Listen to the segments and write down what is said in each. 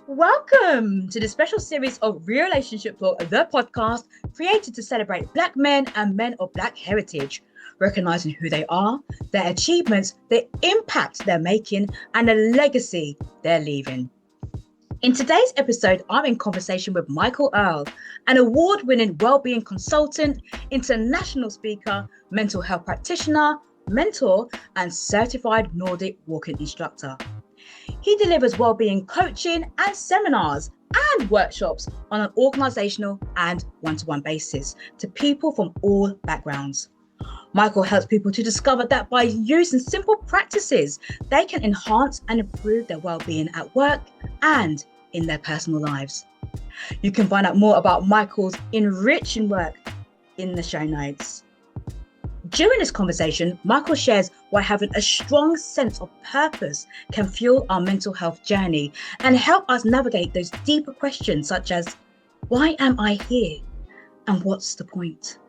Welcome to the special series of Real-ationship, the podcast created to celebrate Black men and men of Black heritage, recognizing who they are, their achievements, the impact they're making, and the legacy they're leaving. In today's episode, I'm in conversation with Michael Earle, an award-winning wellbeing consultant, international speaker, mental health practitioner, mentor, and certified Nordic Walking instructor. He delivers wellbeing coaching and seminars and workshops on an organisational and one-to-one basis to people from all backgrounds. Michael helps people to discover that by using simple practices, they can enhance and improve their wellbeing at work and in their personal lives. You can find out more about Michael's enriching work in the show notes. During this conversation, Michael shares why having a strong sense of purpose can fuel our mental health journey and help us navigate those deeper questions such as, why am I here? And what's the point?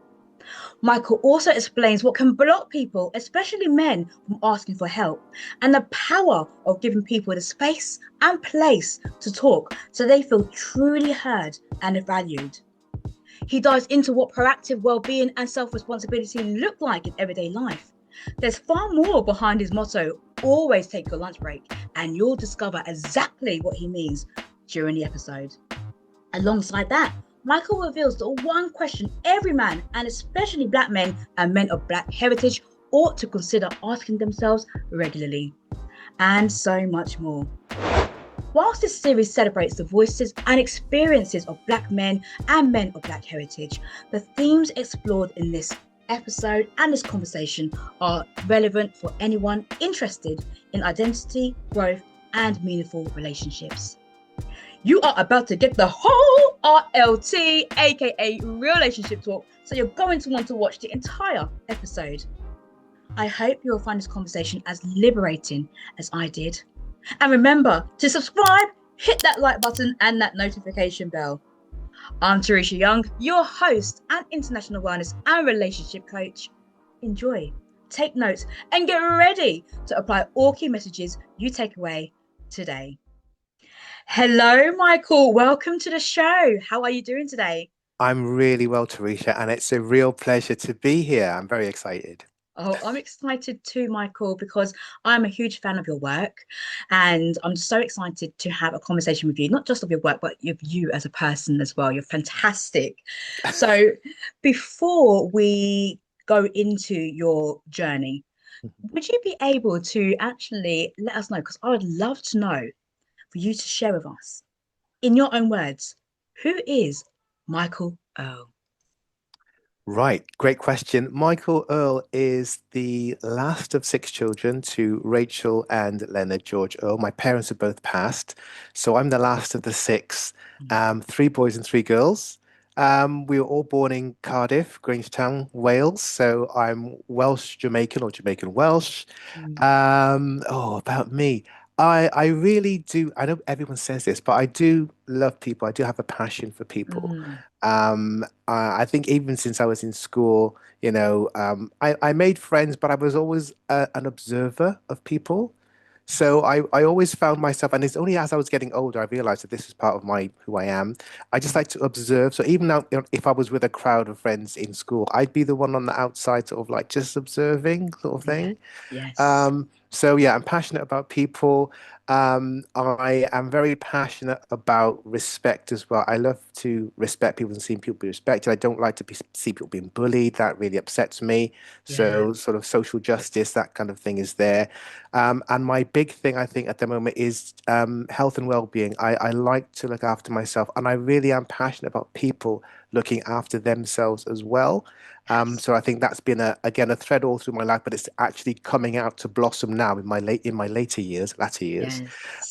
Michael also explains what can block people, especially men, from asking for help and the power of giving people the space and place to talk so they feel truly heard and valued. He dives into what proactive well-being and self-responsibility look like in everyday life. There's far more behind his motto, always take your lunch break, and you'll discover exactly what he means during the episode. Alongside that, Michael reveals the one question every man, and especially Black men and men of Black heritage, ought to consider asking themselves regularly, and so much more. Whilst this series celebrates the voices and experiences of Black men and men of Black heritage, the themes explored in this episode and this conversation are relevant for anyone interested in identity, growth, and meaningful relationships. You are about to get the whole RLT, aka Real-ationship talk, so you're going to want to watch the entire episode. I hope you'll find this conversation as liberating as I did. And remember to subscribe, hit that like button and that notification bell. I'm Teresha Young, your host and international wellness and relationship coach. Enjoy, take notes, and get ready to apply all key messages you take away today. Hello, Michael. Welcome to the show. How are you doing today? I'm really well, Teresha, and it's a real pleasure to be here. I'm very excited. Oh, I'm excited too, Michael, because I'm a huge fan of your work, and I'm so excited to have a conversation with you, not just of your work, but of you as a person as well. You're fantastic. So before we go into your journey, would you be able to actually let us know, because I would love to know for you to share with us, in your own words, who is Michael Earle? Right, great question. Michael Earle is the last of 6 children to Rachel and Leonard George Earle. My parents have both passed, so I'm the last of the 6, 3 boys and 3 girls. We were all born in Cardiff, Grangetown, Wales, so I'm Welsh Jamaican or Jamaican Welsh. About me. I really do. I know everyone says this, but I do love people. I do have a passion for people. I think even since I was in school, I made friends, but I was always an observer of people. So I always found myself, and it's only as I was getting older, I realized that this is part of who I am. I just like to observe. So even now, if I was with a crowd of friends in school, I'd be the one on the outside, sort of like just observing sort of thing. Yes. So yeah, I'm passionate about people. I am very passionate about respect as well. I love to respect people and see people be respected. I don't like to see people being bullied. That really upsets me. Yeah. So sort of social justice, that kind of thing is there. And my big thing, I think, at the moment is health and well-being. I like to look after myself, and I really am passionate about people looking after themselves as well. So I think that's been again a thread all through my life, but it's actually coming out to blossom now in my latter years. Yes.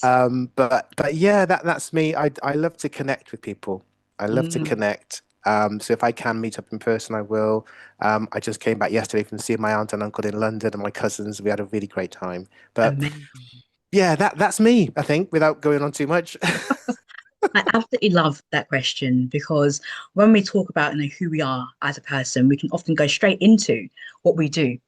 But yeah, that's me. I love to connect with people. I love to Mm, connect. So if I can meet up in person, I will. I just came back yesterday from seeing my aunt and uncle in London and my cousins. We had a really great time. But amazing. yeah, that's me, I think, without going on too much. I absolutely love that question because when we talk about who we are as a person, we can often go straight into what we do.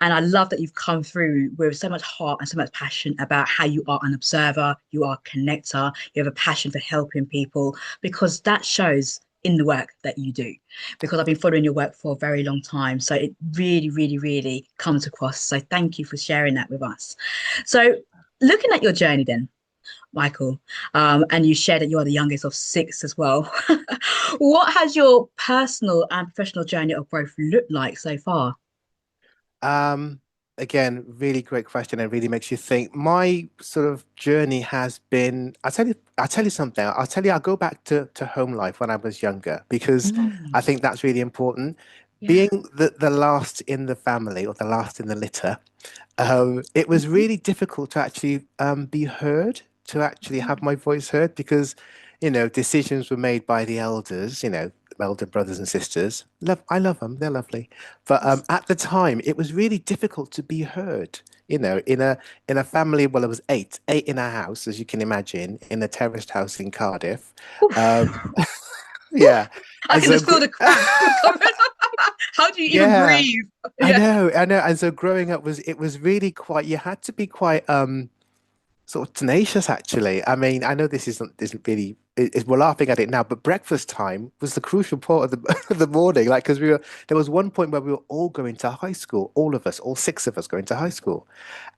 And I love that you've come through with so much heart and so much passion about how you are an observer, you are a connector, you have a passion for helping people, because that shows in the work that you do. Because I've been following your work for a very long time. So it really, really, really comes across. So thank you for sharing that with us. So looking at your journey then, Michael, and you shared that you are the youngest of six as well. What has your personal and professional journey of growth looked like so far? Um, Again, really great question and really makes you think. My sort of journey has been, I'll tell you something. I'll go back to home life when I was younger because I Mm, think that's really important. yeah. Being the last in the family or the last in the litter, it was Mhm. really difficult to actually be heard, to actually have my voice heard because, decisions were made by the elders, elder brothers and sisters. I love them, they're lovely. But Yes. at the time, it was really difficult to be heard. In a family, well, it was eight in a house, as you can imagine, in a terraced house in Cardiff. Um, Oof. yeah, I and can so just feel the cramp coming. How do you even yeah, breathe? Yeah. I know. And so growing up it was really quite. You had to be quite sort of tenacious, actually. I mean, I know this isn't really. We're laughing at it now, but breakfast time was the crucial part of the of the morning. Like, because there was one point where we were all going to high school, all of us, all six of us going to high school,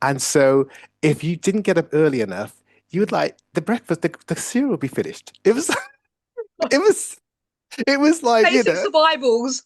and so if you didn't get up early enough, you would like the breakfast, the cereal would be finished. It was, it was, it was like, Basic survivals.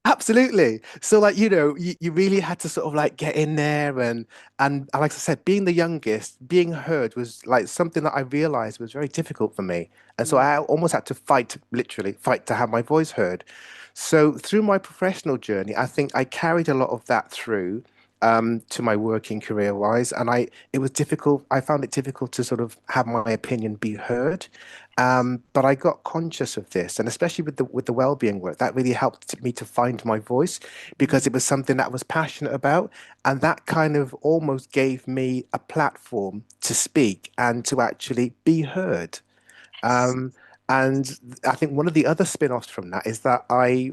absolutely. So like, you really had to sort of like get in there and like I said, being the youngest, being heard was like something that I realized was very difficult for me. And so Mm, I almost had to fight, literally fight to have my voice heard. So through my professional journey, I think I carried a lot of that through to my working career wise. And it was difficult. I found it difficult to sort of have my opinion be heard. But I got conscious of this, and especially with the well-being work, that really helped me to find my voice because mm, it was something that I was passionate about, and that kind of almost gave me a platform to speak and to actually be heard. yes. Um, and I think one of the other spin-offs from that is that I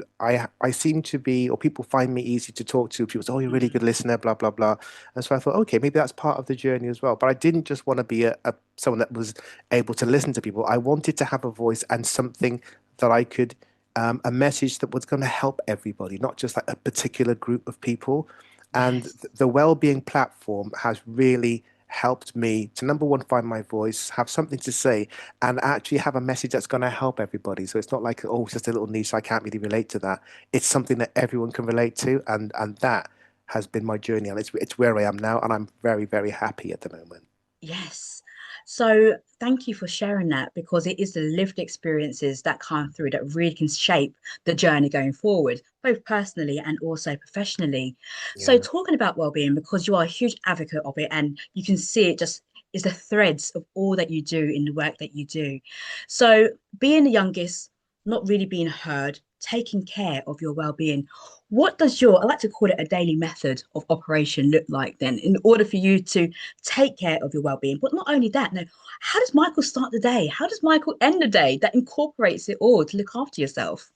seem to be, or people find me easy to talk to. People say, "Oh, you're a really good Mm, listener," blah blah blah. And so I thought, okay, maybe that's part of the journey as well. But I didn't just want to be a someone that was able to listen to people. I wanted to have a voice and something that I could, a message that was going to help everybody, not just like a particular group of people. And yes. the well-being platform has really helped me to number one, find my voice, have something to say, and actually have a message that's going to help everybody. So it's not like, oh, it's just a little niche, I can't really relate to that. It's something that everyone can relate to, and that has been my journey, and it's where I am now, and I'm very, very happy at the moment. Yes. So thank you for sharing that, because it is the lived experiences that come through that really can shape the journey going forward, both personally and also professionally. So Yeah. talking about well-being, because you are a huge advocate of it and you can see it just is the threads of all that you do in the work that you do. So being the youngest, not really being heard, taking care of your well-being, what does your, I like to call it a daily method of operation look like then, in order for you to take care of your well-being? But not only that, no, how does Michael start the day? How does Michael end the day that incorporates it all to look after yourself?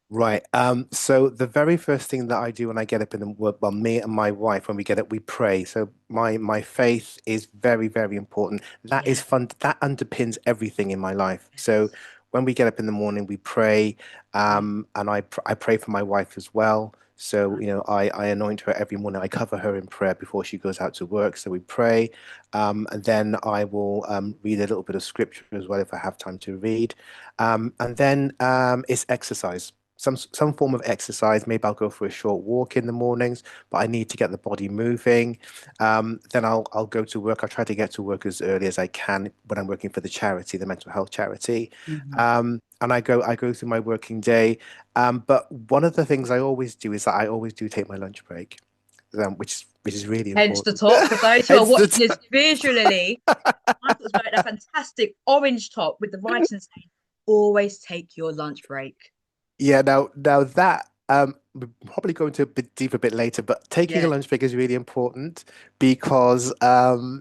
Right. So the very first thing that I do when I get up in the work, well, me and my wife, when we get up, we pray. So my faith is very, very important. That is Yeah. fun. That underpins everything in my life. So Yes. when we get up in the morning, we pray, Mm, and I pray for my wife as well. So, I anoint her every morning. I cover her in prayer before she goes out to work. So we pray, and then I will read a little bit of scripture as well if I have time to read. And then it's exercise, some form of exercise. Maybe I'll go for a short walk in the mornings, but I need to get the body moving. Then I'll go to work. I try to get to work as early as I can when I'm working for the charity, the mental health charity. mhm. And I go through my working day. But one of the things I always do is that I always do take my lunch break, which is really Hence the important. top. For those who are Hence the watching this visually, Michael's wearing a fantastic orange top with the writing saying, always take your lunch break. Yeah, now that we'll probably go into a bit deeper a bit later, but taking a Yeah. lunch break is really important because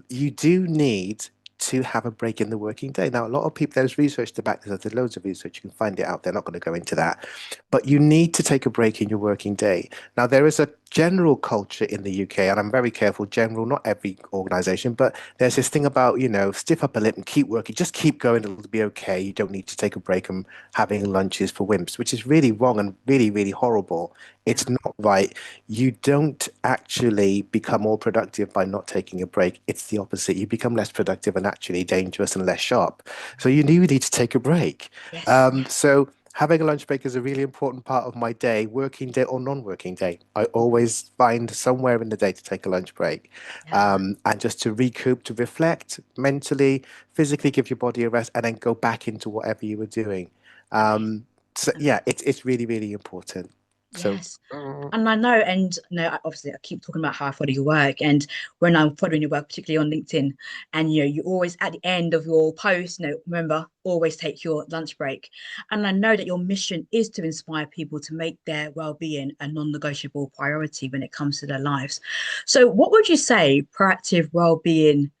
you do need to have a break in the working day. Now, a lot of people, there's research to back this. There's loads of research. You can find it out. They're not going to go into that. But you need to take a break in your working day. Now, there is a general culture in the UK, and I'm very careful, general, not every organization, but there's this thing about, stiff upper lip and keep working, just keep going, it'll be okay. You don't need to take a break and having lunches for wimps, which is really wrong and really, really horrible. Yeah. It's not right. You don't actually become more productive by not taking a break. It's the opposite. You become less productive and actually dangerous and less sharp. So you do need to take a break. Yes. So having a lunch break is a really important part of my day, working day or non-working day. I always find somewhere in the day to take a lunch break, Yeah. and just to recoup, to reflect mentally, physically, give your body a rest, and then go back into whatever you were doing. Amazing. So yeah, it's really, really important. So Yes. And I know, and obviously I keep talking about how I follow your work. And when I'm following your work, particularly on LinkedIn, and you always at the end of your post, remember, always take your lunch break. And I know that your mission is to inspire people to make their well-being a non-negotiable priority when it comes to their lives. So what would you say proactive well-being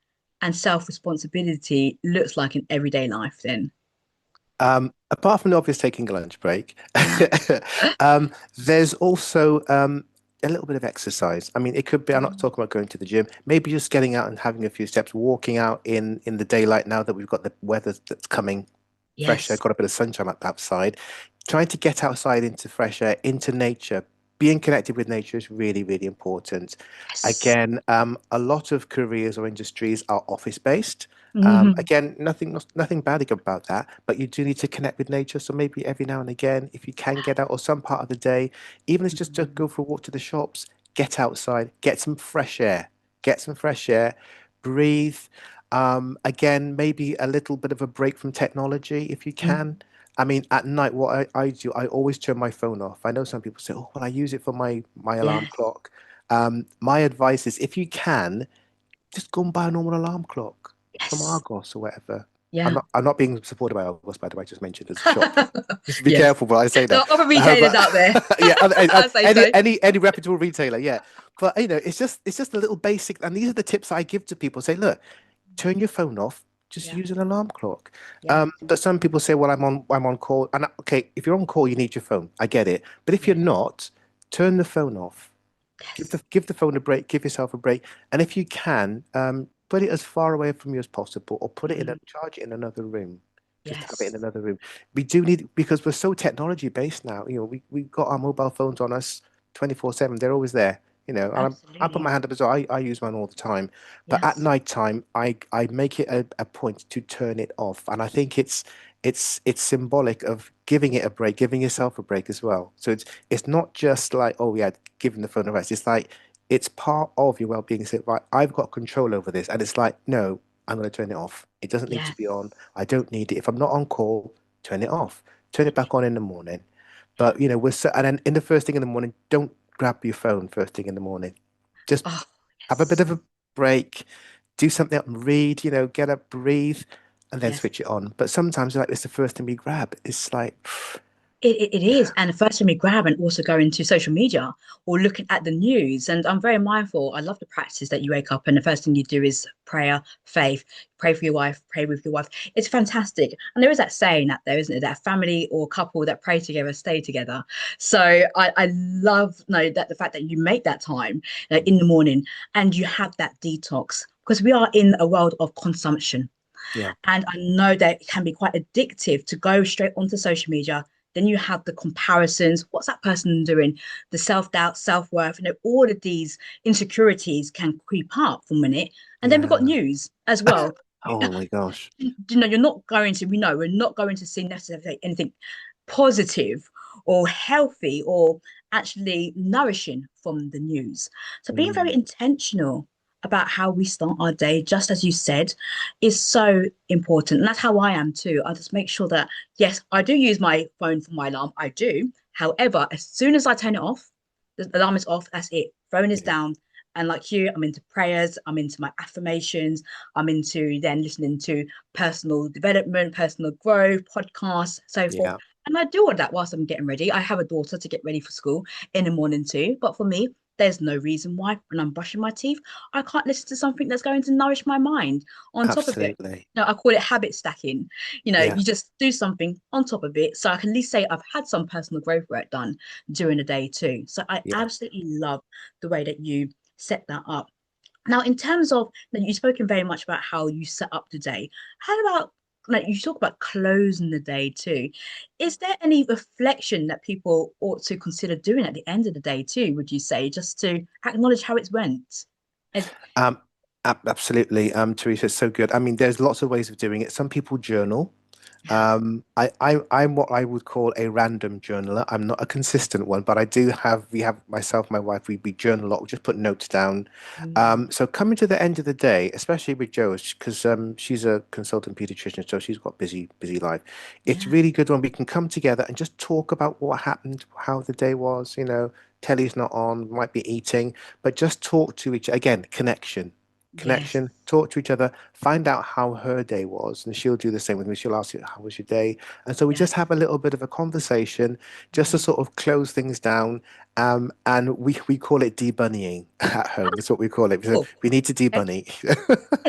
and self-responsibility looks like in everyday life then? apart from the obvious taking a lunch break, Yeah. there's also a little bit of exercise. I mean, it could be, I'm not Mm. talking about going to the gym, maybe just getting out and having a few steps, walking out in the daylight now that we've got the weather that's coming fresh air, Yes. got a bit of sunshine outside, trying to get outside into fresh air, into nature. Being connected with nature is really, really important. Yes. Again, a lot of careers or industries are office based. Mhm. Again, nothing bad about that, but you do need to connect with nature. So maybe every now and again, if you can get out or some part of the day, even if it's just to Mhm. go for a walk to the shops, get outside, get some fresh air, breathe. Again, maybe a little bit of a break from technology if you can. Mhm. I mean, at night, what I do, I always turn my phone off. I know some people say, oh, well, I use it for my alarm Yes. clock. My advice is if you can, just go and buy a normal alarm clock from Yes. Argos or whatever. Yeah. I'm not being supported by Argos, by the way, I just mentioned as a shop. Just be Yes. careful what I say There there. are other retailers But out there. yeah, I say so. any reputable retailer, yeah. But it's just a little basic, and these are the tips I give to people. Say, look, turn your phone off. Just Yeah. use an alarm clock. Yeah. But some people say, well, I'm on call, and okay, if you're on call, you need your phone. I get it. But if you're Yes. not, turn the phone off. Give Yes. the phone a break. Give yourself a break, and if you can, put it as far away from you as possible, or put it in a Mhm. charge it in another room. Just have it in Yes. another room. We do need because we're so technology based now. We've got our mobile phones on us 24/7. They're always there. I put Absolutely. my hand up as well. I use mine all the time, but at Yes. night time, I make it a point to turn it off, and I think it's symbolic of giving it a break, giving yourself a break as well. So it's not just like, oh yeah, giving the phone a rest. It's like it's part of your well-being. So right, I've got control over this, and it's like, no, I'm going to turn it off. It doesn't need to be on. Yes. I don't need it. If I'm not on call, turn it off. Turn it back on in the morning. But and then in the first thing in the morning, don't grab your phone first thing in the morning. Just Oh, have a bit yes. of a break, do something up and read, get up, breathe, and then Yes. switch it on. But sometimes like it's the first thing we grab. It's like, It is. And the first time we grab and also go into social media or looking at the news. And I'm very mindful. I love the practice that you wake up and the first thing you do is prayer, faith, pray for your wife, pray with your wife. It's fantastic. And there is that saying that there, isn't it? That family or couple that pray together stay together. So I love that the fact that you make that time in the morning and you have that detox because we are in a world of consumption. yeah, And I know that it can be quite addictive to go straight onto social media. Then you have the comparisons. What's that person doing? The self-doubt, self-worth, all of these insecurities can creep up for a minute. And then we've got yeah. news as well. Oh my gosh. You're not going to, we know we're not going to see necessarily anything positive or healthy or actually nourishing from the news. So being very Mm, intentional about how we start our day, just as you said, is so important. And that's how I am too. I just make sure that, yes, I do use my phone for my alarm. I do. However, as soon as I turn it off, the alarm is off. That's it. Phone is yeah, down. And like you, I'm into prayers. I'm into my affirmations. I'm into then listening to personal development, personal growth, podcasts, so forth. yeah. And I do all that whilst I'm getting ready. I have a daughter to get ready for school in the morning too. But for me, there's no reason why when I'm brushing my teeth, I can't listen to something that's going to nourish my mind on top of it. Absolutely. No, I call it habit stacking. Yeah. You just do something on top of it. So I can at least say I've had some personal growth work done during the day too. So I Yeah. absolutely love the way that you set that up. Now, in terms of, you've spoken very much about how you set up the day. How about, you talk about closing the day too? Is there any reflection that people ought to consider doing at the end of the day too, would you say, just to acknowledge how it's went? As, Um, Absolutely. Teresha, it's so good. I mean, there's lots of ways of doing it. Some people journal. I'm what I would call a random journaler. I'm not a consistent one, but we have myself, my wife, we journal a lot. We just put notes down. mm, So coming to the end of the day, especially with Jo, because she's a consultant pediatrician, so she's got busy life. It's yeah, really good when we can come together and just talk about what happened, how the day was, telly's not on, might be eating, but just talk to each, again, yes, talk to each other, find out how her day was, and she'll do the same with me. She'll ask you, how was your day? And so we yeah, just have a little bit of a conversation just to mm, sort of close things down. And we call it debunnying at home. That's what we call it. So oh, we need to okay, debunny,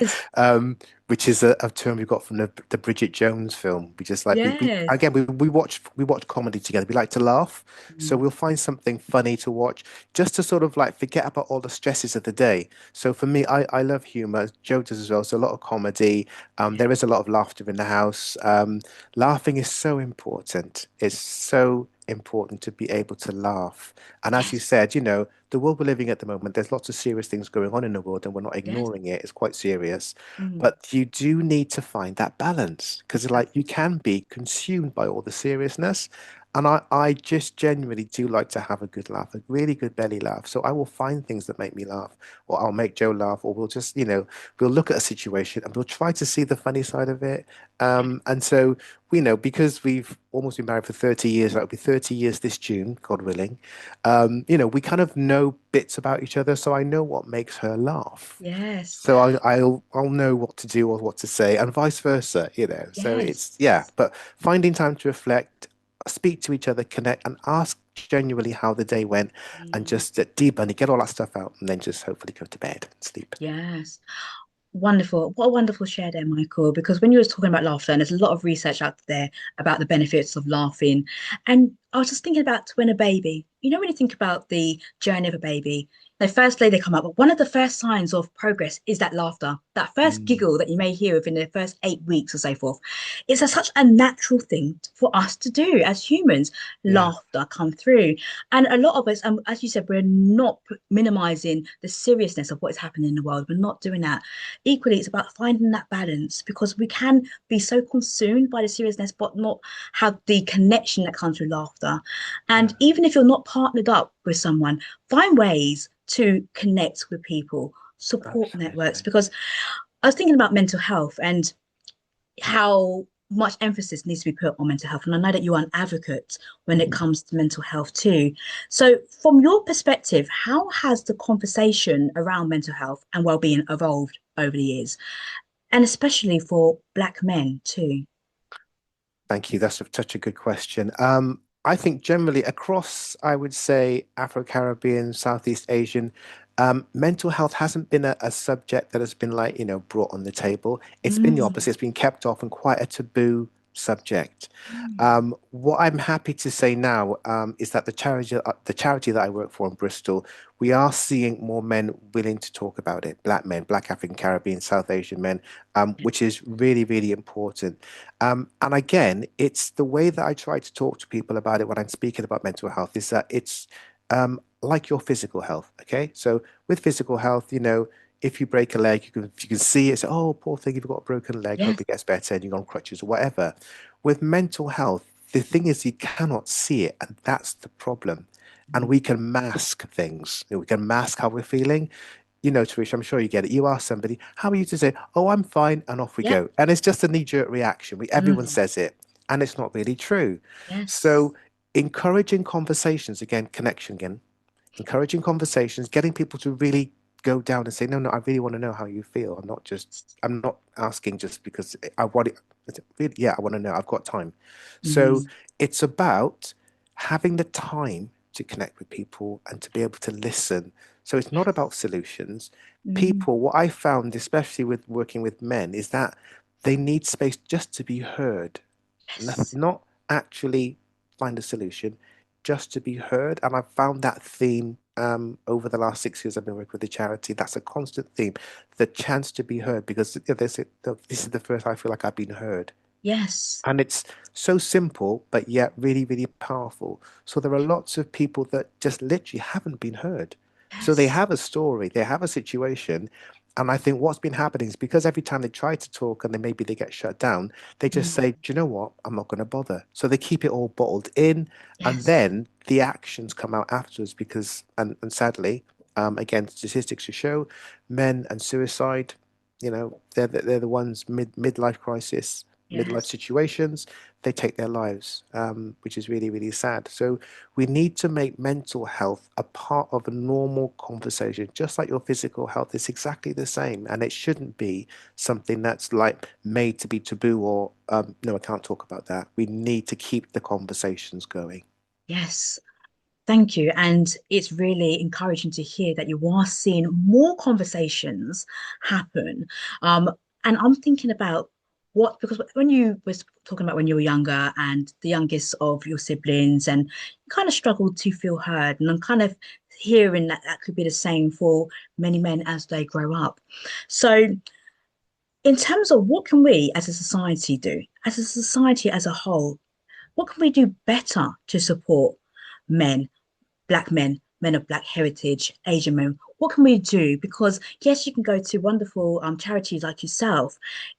yes, um, which is a term we got from the Bridget Jones film. We just like we yes, again we watch comedy together. We like to laugh, so mm, we'll find something funny to watch just to sort of like forget about all the stresses of the day. So for me, I love humor. Joe does as well. So a lot of comedy. yeah, There is a lot of laughter in the house. Laughing is so important. It's so important to be able to laugh. And as you yes, said, the world we're living at the moment, there's lots of serious things going on in the world, and we're not yes, ignoring it. It's quite serious. mm, But you do need to find that balance because, like, you can be consumed by all the seriousness. And I just genuinely do like to have a good laugh, a really good belly laugh. So I will find things that make me laugh, or I'll make Joe laugh, or we'll just, we'll look at a situation and we'll try to see the funny side of it. yes, And so, because we've almost been married for 30 years, it'll be 30 years this June, God willing. We kind of know bits about each other, so I know what makes her laugh. yes, So I'll know what to do or what to say, and vice versa. So yes. it's yeah, but finding time to reflect, speak to each other, connect, and ask genuinely how the day went, and Mm, just debunny, get all that stuff out, and then just hopefully go to bed and sleep. yes. Wonderful. What a wonderful share there, Michael. Because when you were talking about laughter, and there's a lot of research out there about the benefits of laughing. And I was just thinking about when a baby, when you think about the journey of a baby, the first day they come up, but one of the first signs of progress is that laughter, that first Mm, giggle that you may hear within the first 8 weeks or so forth. It's such a natural thing for us to do as humans, yeah, laughter come through. And a lot of us, as you said, we're not minimizing the seriousness of what is happening in the world. We're not doing that. Equally, it's about finding that balance because we can be so consumed by the seriousness but not have the connection that comes with laughter. yeah, And even if you're not partnered up with someone, find ways to connect with people, support networks. absolutely. Because I was thinking about mental health and how much emphasis needs to be put on mental health. And I know that you are an advocate when it Mhm. comes to mental health too. So, from your perspective, how has the conversation around mental health and well-being evolved over the years, and especially for Black men too? Thank you. That's such a good question. I think generally across, I would say, Afro-Caribbean, Southeast Asian, mental health hasn't been a subject that has been like, brought on the table. It's been the Mm, opposite. It's been kept off and quite a taboo subject. mm, What I'm happy to say now is that the charity that I work for in Bristol, we are seeing more men willing to talk about it. Black men, Black African Caribbean, South Asian men, which is really, really important. And again, it's the way that I try to talk to people about it when I'm speaking about mental health is that it's like your physical health. Okay, so with physical health, if you break a leg, you can see it. Say, oh, poor thing, you've got a broken leg. yes. Hope it gets better, and you're on crutches or whatever. With mental health, the thing is you cannot see it, and that's the problem. And we Mm, can mask things. We can mask how we're feeling. Teresha, I'm sure you get it. You ask somebody, how are you to say, oh, I'm fine, and off we yeah. go. And it's just a knee-jerk reaction. Everyone Mm, says it, and it's not really true. yes. So encouraging conversations, again, connection again, encouraging conversations, getting people to really go down and say, no, no, I really want to know how you feel. I'm not asking just because I want it. Really, yeah, I want to know. I've got time. So Mm, it's about having the time to connect with people and to be able to listen. So it's not about solutions. Mm, People, what I found, especially with working with men, is that they need space just to be heard, yes. not actually find a solution, just to be heard. And I've found that theme over the last 6 years I've been working with the charity. That's a constant theme, the chance to be heard, because this is the first I feel like I've been heard. Yes. And it's so simple, but yet really, really powerful. So there are lots of people that just literally haven't been heard. So they Yes. have a story, they have a situation. And I think what's been happening is because every time they try to talk and then maybe they get shut down, they just Mm, say, do you know what? I'm not going to bother. So they keep it all bottled in. And yes. then the actions come out afterwards because, and sadly, again, statistics to show men and suicide, they're the ones midlife crisis, midlife Yes. situations, they take their lives, which is really, really sad. So we need to make mental health a part of a normal conversation, just like your physical health is exactly the same. And it shouldn't be something that's like made to be taboo or, no, I can't talk about that. We need to keep the conversations going. Yes. Thank you. And it's really encouraging to hear that you are seeing more conversations happen. Um, and I'm thinking about what, because when you was talking about when you were younger and the youngest of your siblings, and you kind of struggled to feel heard, and I'm kind of hearing that that could be the same for many men as they grow up. So, in terms of what can we as a society do, as a society as a whole, what can we do better to support men? Black men, men of Black heritage, Asian men. What can we do? Because yes, you can go to wonderful charities like yourself.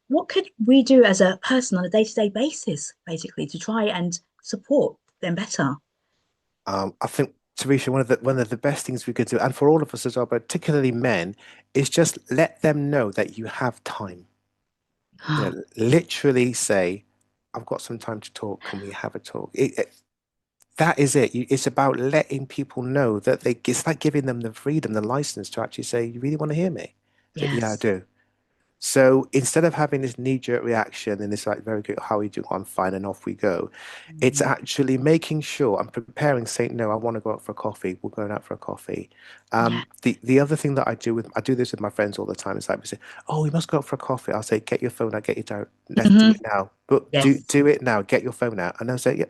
What could we do as a person on a day-to-day basis, basically, to try and support them better? I think, Teresha, one of the best things we could do, and for all of us as well, but particularly men, is just let them know that you have time. Literally say, I've got some time to talk. Can we have a talk? That is it. It's about letting people know that it's like giving them the freedom, the license to actually say, you really want to hear me? I say, yeah, I Yes. do. So instead of having this knee-jerk reaction and it's like, very good, how are you doing? I'm fine, and off we go. It's Mm, actually making sure I'm preparing, saying, no, I want to go out for a coffee. We're going out for a coffee. yeah. The other thing that I do this with my friends all the time. It's like we say, oh, we must go out for a coffee. I'll say, get your phone out, get your diary. Let's do Hmm. it now. But Yes. do it now. Get your phone out. And they'll say, yeah,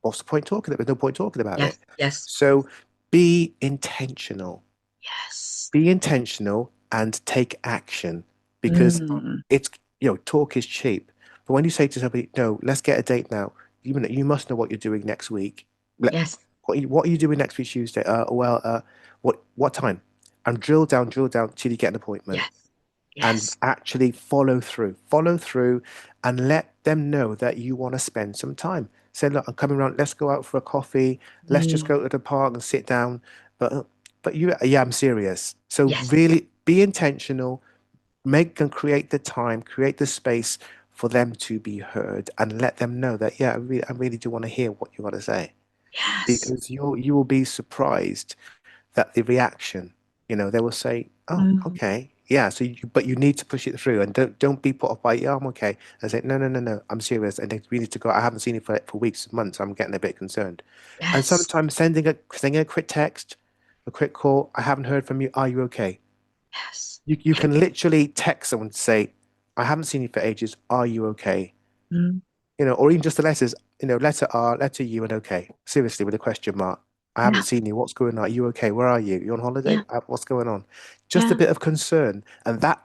what's the point talking? There's no point talking about it. Yes. Yes. So be intentional. Yes. Be intentional and take action because Mm, it's, talk is cheap. But when you say to somebody, no, let's get a date now, you must know what you're doing next week. yes. What are you doing next week, Tuesday? What time? And drill down till you get an appointment Yes. and Yes. actually follow through and let them know that you want to spend some time. Say, look, I'm coming around. Let's go out for a coffee. Let's just Mm, go to the park and sit down. But yeah, I'm serious. So yes. really be intentional, make and create the time, create the space for them to be heard and let them know that, yeah, I really do want to hear what you want to say Yes. because you will be surprised that the reaction, they will say, "Oh, Mm, okay, yeah." So, but you need to push it through, and don't be put off by, "Yeah, I'm okay." And say, "No, no, no, no, I'm serious, and we need to go. I haven't seen you for weeks, months. I'm getting a bit concerned." And yes. sometimes sending a quick text, a quick call. I haven't heard from you. Are you okay? Yes. You can literally text someone to say, "I haven't seen you for ages. Are you okay?" Mm, Or even just the letters, letter R, letter U, and okay. Seriously, with a question mark. I haven't yeah. seen you. What's going on? Are you okay? Where are you? You on holiday? Yeah. What's going on? Just a Yeah. bit of concern, and that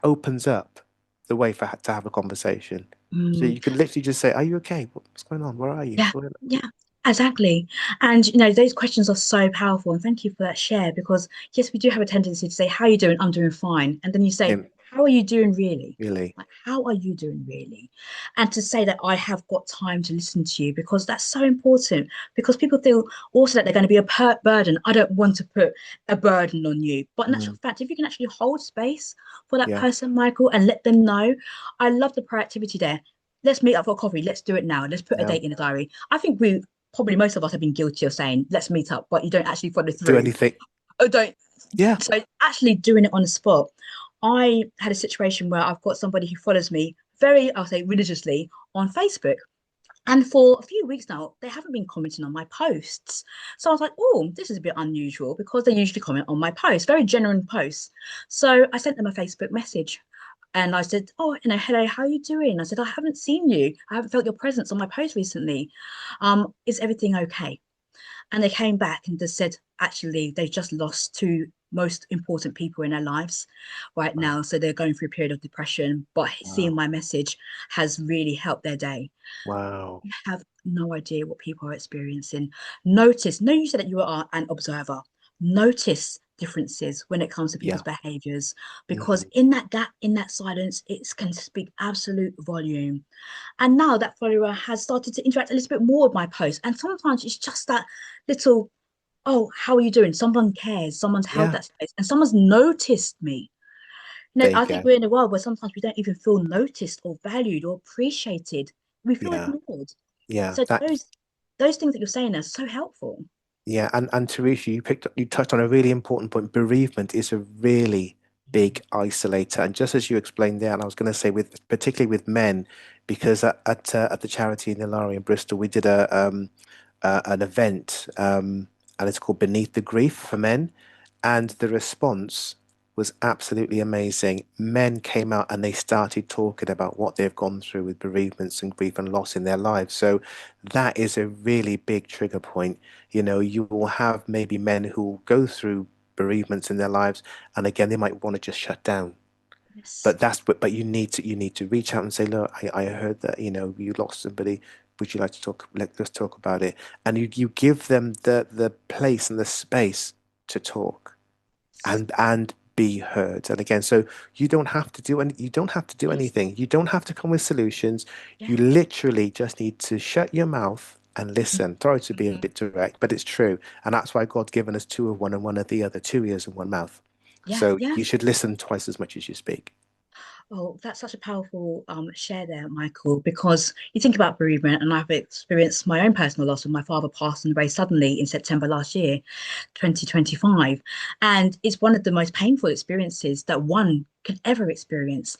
opens up the way to have a conversation. So Mm. you can literally just say, "Are you okay? What's going on? Where are you?" Yeah, yeah, exactly. And those questions are so powerful. And thank you for that share because yes, we do have a tendency to say, "How are you doing? I'm doing fine." And then you say, Him, "How are you doing really?" really. Like, how are you doing really? And to say that I have got time to listen to you because that's so important because people feel also that they're going to be a burden. I don't want to put a burden on you. But in actual Mm, fact, if you can actually hold space for that yeah, person, Michael, and let them know, I love the proactivity there. Let's meet up for coffee. Let's do it now. Let's put a yeah. date in the diary. I think we probably most of us have been guilty of saying, let's meet up, but you don't actually follow Do through. anything. Oh, don't. Yeah. So actually doing it on the spot. I had a situation where I've got somebody who follows me very, I'll say religiously on Facebook. And for a few weeks now, they haven't been commenting on my posts. So I was like, oh, this is a bit unusual because they usually comment on my posts, very genuine posts. So I sent them a Facebook message and I said, oh, hello, how are you doing? I said, I haven't seen you. I haven't felt your presence on my post recently. Is everything okay? And they came back and just said, actually, they've just lost two most important people in their lives right Wow. now. So they're going through a period of depression, but seeing Wow. my message has really helped their day. Wow. You have no idea what people are experiencing. Notice, no, you said that you are an observer. Notice differences when it comes to people's Yeah. behaviors, because Mhm. in that gap, in that silence, it can speak absolute volume. And now that follower has started to interact a little bit more with my post. And sometimes it's just that little, oh, how are you doing? Someone cares, someone's held Yeah. that space, and someone's noticed me. There you I think go. we're in a world where sometimes we don't even feel noticed or valued or appreciated. We feel Yeah. ignored. Yeah. So That. those things that you're saying are so helpful. Yeah, and Teresha, you touched on a really important point. Bereavement is a really big isolator, and just as you explained there, and I was going to say with particularly with men, because at the charity in Ilari in Bristol, we did an event, and it's called Beneath the Grief for Men, and the response was absolutely amazing. Men came out and they started talking about what they've gone through with bereavements and grief and loss in their lives. So that is a really big trigger point. You know, you will have maybe men who go through bereavements in their lives, and again, they might want to just shut down. Yes. But you need to reach out and say, look, I heard that, you lost somebody. Would you like to talk? Let's talk about it. And you give them the place and the space to talk and be heard. And again, so you don't have to do Yes. anything. You don't have to come with solutions. Yeah. You literally just need to shut your mouth and listen. Sorry to be a Mhm. bit direct, but it's true. And that's why God's given us two of one and one of the other, two ears and one mouth. Yeah. So Yeah. you should listen twice as much as you speak. Oh, that's such a powerful share there, Michael, because you think about bereavement, and I've experienced my own personal loss when my father passed away suddenly in September last year, 2025. And it's one of the most painful experiences that one could ever experience.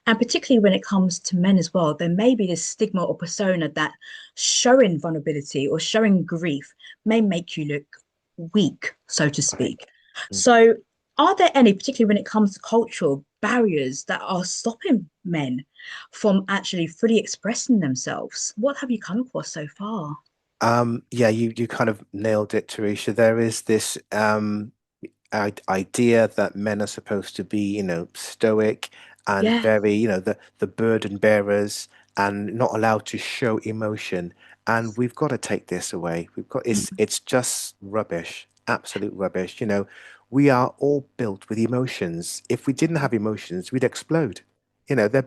And particularly when it comes to men as well, there may be this stigma or persona that showing vulnerability or showing grief may make you look weak, so to Right. speak. Mm. So are there any, particularly when it comes to cultural barriers, that are stopping men from actually fully expressing themselves? What have you come across so far? Yeah, you kind of nailed it, Teresha. There is this idea that men are supposed to be, stoic and Yeah. very, the burden bearers and not allowed to show emotion. And we've got to take this away. Mm. It's just rubbish, absolute rubbish. We are all built with emotions. If we didn't have emotions, we'd explode. They're-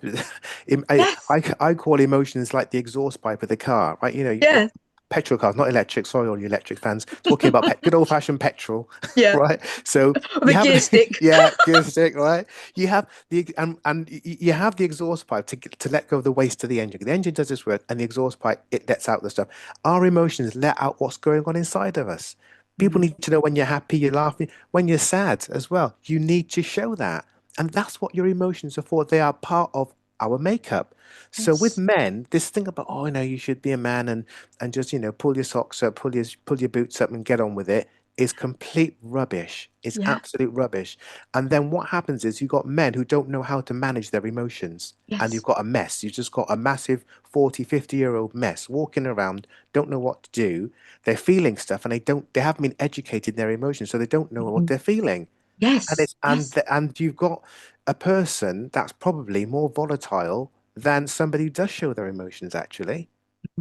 Yes. I call emotions like the exhaust pipe of the car, right? Yes. Petrol cars, not electric. Sorry, all you electric fans. Talking about good old-fashioned petrol, Yeah. right? So you The have, gear stick. yeah, gear stick, right? You have you have the exhaust pipe to let go of the waste to the engine. The engine does this work, and the exhaust pipe it lets out the stuff. Our emotions let out what's going on inside of us. People Mm. need to know when you're happy, you're laughing, when you're sad as well. You need to show that, and that's what your emotions are for. They are part of our makeup. So with Yes. men, this thing about you should be a man and just pull your socks up, pull your boots up, and get on with it is complete rubbish. It's Yeah. absolute rubbish. And then what happens is you've got men who don't know how to manage their emotions. And you've Yes. got a mess. You've just got a massive 40, 50-year-old mess walking around, don't know what to do. They're feeling stuff and they haven't been educated in their emotions, so they don't know what Mhm. they're feeling. And Yes. it's Yes. and you've got a person that's probably more volatile than somebody who does show their emotions actually.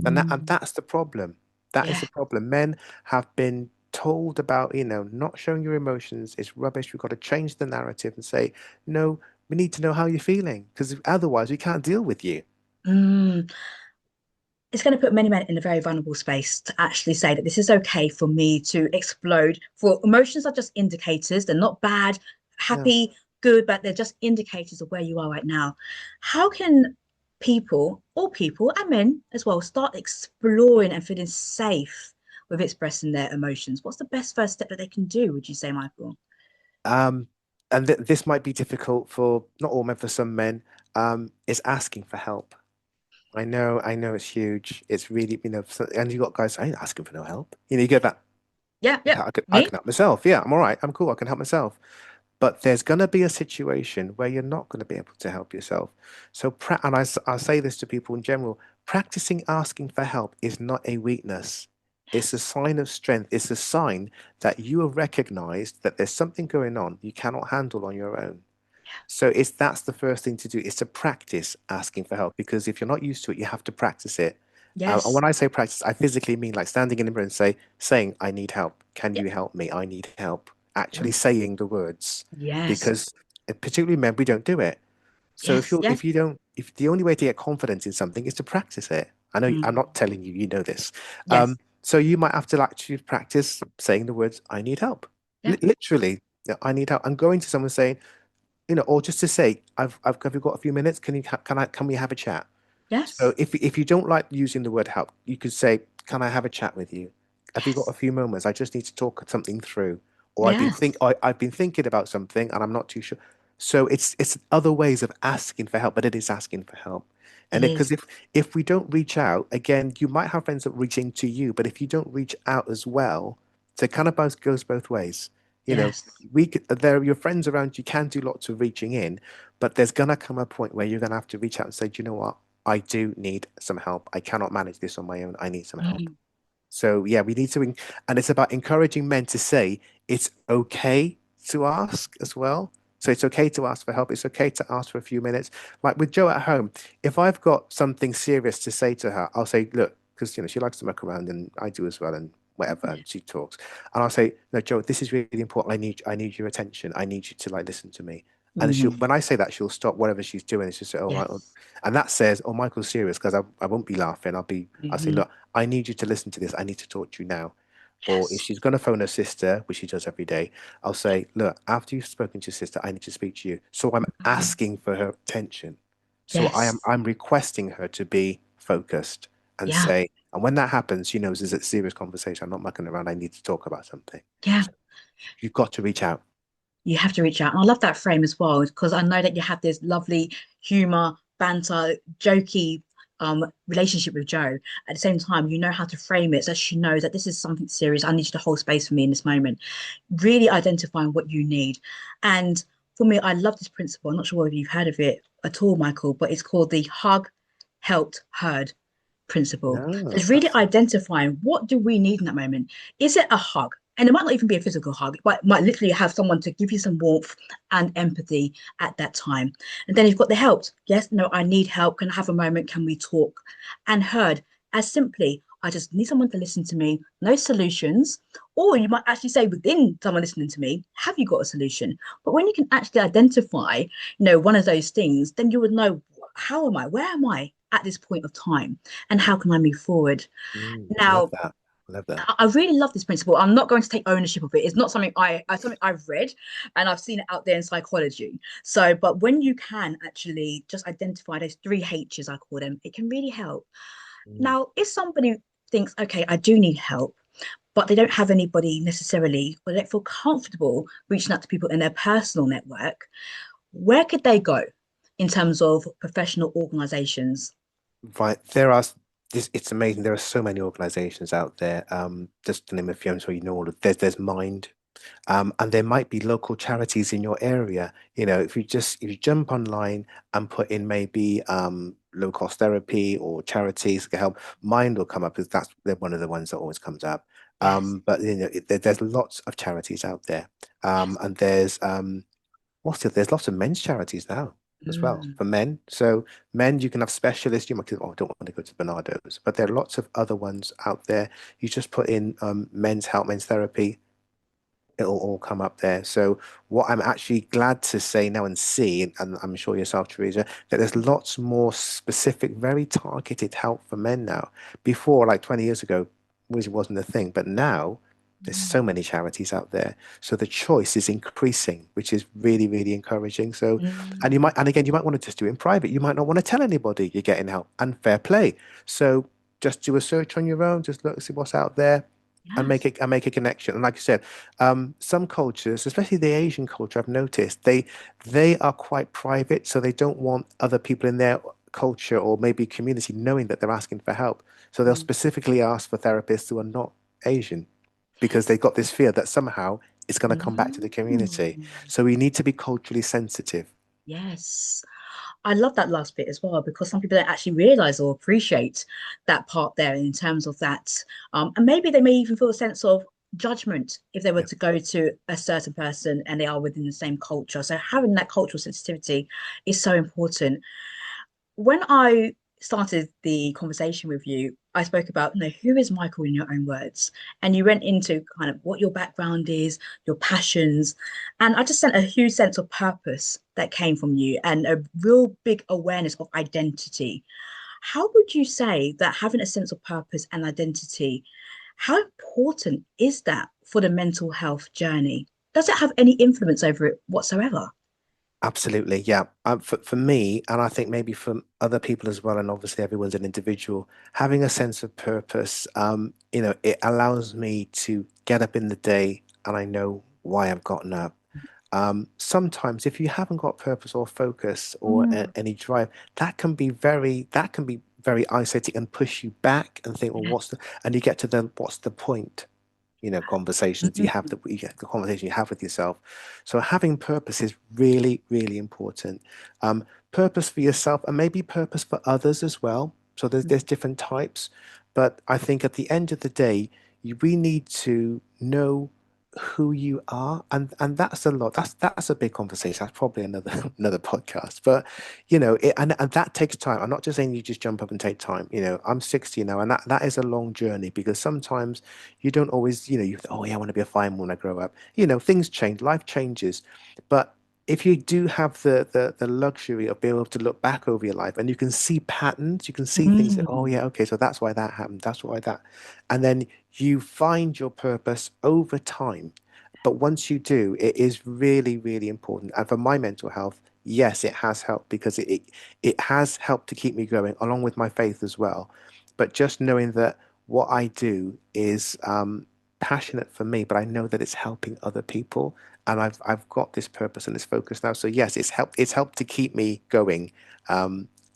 And Mm. that's the problem. That is Yeah. the problem. Men have been told about, not showing your emotions is rubbish. We've got to change the narrative and say, no, we need to know how you're feeling because otherwise we can't deal with you. Mm. It's going to put many men in a very vulnerable space to actually say that this is okay for me to explode. For emotions are just indicators, they're not bad, No. happy, good, but they're just indicators of where you are right now. How can people, all people and men as well, start exploring and feeling safe with expressing their emotions? What's the best first step that they can do, would you say, Michael? Um, and this might be difficult for not all men, for some men, is asking for help. I know it's huge. It's really, and you got guys, I ain't asking for no help. You get that. Yeah, yeah. Yeah, I Me? can help myself. Yeah, I'm all right. I'm cool. I can help myself. But there's going to be a situation where you're not going to be able to help yourself. So, and I say this to people in general, practicing asking for help is not a weakness. It's a Yes. sign of strength. It's a sign that you have recognized that there's something going on you cannot handle on your own. So that's the first thing to do is to practice asking for help because if you're not used to it, you have to practice it. And Yes. when I say practice, I physically mean like standing in the mirror and saying, I need help. Can Yeah. you help me? I need help. Yeah. Actually saying the words Yes. because particularly men, we don't do it. So Yes. Yes. if the only way to get confidence in something is to practice it, I know I'm Mm. not telling you, you know this. Yes. So you might have to actually practice saying the words, I need help. Yeah. Literally, yeah, I need help. I'm going to someone saying, or just to say, have you got a few minutes? Can we have a chat? Yes. So if you don't like using the word help, you could say, can I have a chat with you? Have you got a Yes. few moments? I just need to talk something through. Or Yes. I've been thinking about something and I'm not too sure. So it's other ways of asking for help, but it is asking for help. It And because is. if we don't reach out, again, you might have friends that reaching to you, but if you don't reach out as well, so it kind of both goes both ways. You know, Yes. there your friends around you can do lots of reaching in, but there's gonna come a point where you're gonna have to reach out and say, do you know what? I do need some help. I cannot manage this on my own. I need some help. Mm. So yeah, we need to, and it's about encouraging men to say it's okay to ask as well. So it's okay to ask for help. It's okay to ask for a few minutes. Like with Joe at home, if I've got something serious to say to her, I'll say, look, because she likes to muck around and I do as well and whatever, and she talks. And I'll say, no, Joe, this is really important. I need your attention. I need you to like listen to me. And Mhm. when I say that, she'll stop whatever she's doing. It's just say, oh, right. Yes. And that says, oh, Michael's serious because I won't be laughing. I'll say, Mhm. look, I need you to listen to this. I need to talk to you now. Or if Yes. she's going to phone her sister, which she does every day, I'll say, look, after you've spoken to your sister, I need to speak to you. So I'm Mhm. asking for her attention. So Yes. I'm requesting her to be focused and Yeah. say, and when that happens, she knows it's a serious conversation. I'm not mucking around. I need to talk about something. Yeah. So you've got to reach out. You have to reach out. And I love that frame as well, because I know that you have this lovely humor, banter, jokey relationship with Joe. At the same time, you know how to frame it so she knows that this is something serious. I need you to hold space for me in this moment. Really identifying what you need. And for me, I love this principle. I'm not sure whether you've heard of it at all, Michael, but it's called the hug, helped, heard principle. So No, it's really identifying what do we need in that moment. Is it a hug? And it might not even be a physical hug, but it might literally have someone to give you some warmth and empathy at that time. And then you've got the help. Yes, no, I need help. Can I have a moment? Can we talk? And heard as simply, I just need someone to listen to me, no solutions. Or you might actually say within someone listening to me, have you got a solution? But when you can actually identify, one of those things, then you would know how am I? Where am I at this point of time? And how can I move forward? love Now, that. Love that. I really love this principle. I'm not going to take ownership of it. It's not something something I've read and I've seen it out there in psychology. So, but when you can actually just identify those three H's, I call them, it can really help. Mm. Now, if somebody thinks, okay, I do need help, but they don't have anybody necessarily, or they don't feel comfortable reaching out to people in their personal network, where could they go in terms of professional organizations? Right. It's amazing. There are so many organizations out there. Just to name a few, I'm sure you know all of there's Mind. And there might be local charities in your area. If you jump online and put in maybe low cost therapy or charities to help, Mind will come up because they're one of the ones that always comes up. Yes, But there's lots of charities out there. And there's lots of men's charities now as well mm, for men. So men, you can have specialists. You might think, oh, I don't want to go to Bernardo's, but there are lots of other ones out there. You just put in men's help, men's therapy, it'll all come up there. So what I'm actually glad to say now and see, and I'm sure yourself, Teresa, that there's lots more specific, very targeted help for men now. Before, like 20 years ago, which wasn't a thing, but now there's so mm, many charities out there. So the choice is increasing, which is really, really encouraging. So, mm. and again, you might want to just do it in private. You might not want to tell anybody you're getting help, and fair play. So just do a search on your own, just look, see what's out there and Yes. make a connection. And like I said, some cultures, especially the Asian culture, I've noticed they are quite private, so they don't want other people in there culture or maybe community knowing that they're asking for help. So they'll specifically ask for therapists who are not Asian because they've got this fear that somehow it's going to come back to the community. Mm. So we need to be culturally sensitive. Yes. I love that last bit as well because some people don't actually realize or appreciate that part there in terms of that. And maybe they may even feel a sense of judgment if they were Yeah. to go to a certain person and they are within the same culture. So having that cultural sensitivity is so important. When I started the conversation with you, I spoke about, who is Michael in your own words? And you went into kind of what your background is, your passions. And I just sent a huge sense of purpose that came from you and a real big awareness of identity. How would you say that having a sense of purpose and identity, how important is that for the mental health journey? Does it have any influence over it whatsoever? Absolutely, yeah. For me, and I think maybe for other people as well, and obviously everyone's an individual, having a sense of purpose, it allows me to get up in the day and I know why I've gotten up. Sometimes if you haven't got purpose or focus or Mm, any drive, that can be very isolating and push you back and think, well, yeah. and you get to the what's the point? Conversations you have Mm, that you get the conversation you have with yourself. So having purpose is really, really important. Purpose for yourself and maybe purpose for others as well. So there's different types, but I think at the end of the day, we need to know who you are, and that's a lot. That's a big conversation. That's probably another another podcast. But and that takes time. I'm not just saying you just jump up and take time. I'm 60 now, and that is a long journey because sometimes you don't always, oh yeah, I want to be a fireman when I grow up. Things change, life changes. But if you do have the luxury of being able to look back over your life and you can see patterns, you can see things that, oh mm, yeah, okay, so that's why that happened, that's why that. And then you find your purpose over time. But once you do, it is really, really important. And for my mental health, yes, it has helped because it has helped to keep me going along with my faith as well. But just knowing that what I do is passionate for me, but I know that it's helping other people, and I've got this purpose and this focus now. So yes, it's helped to keep me going.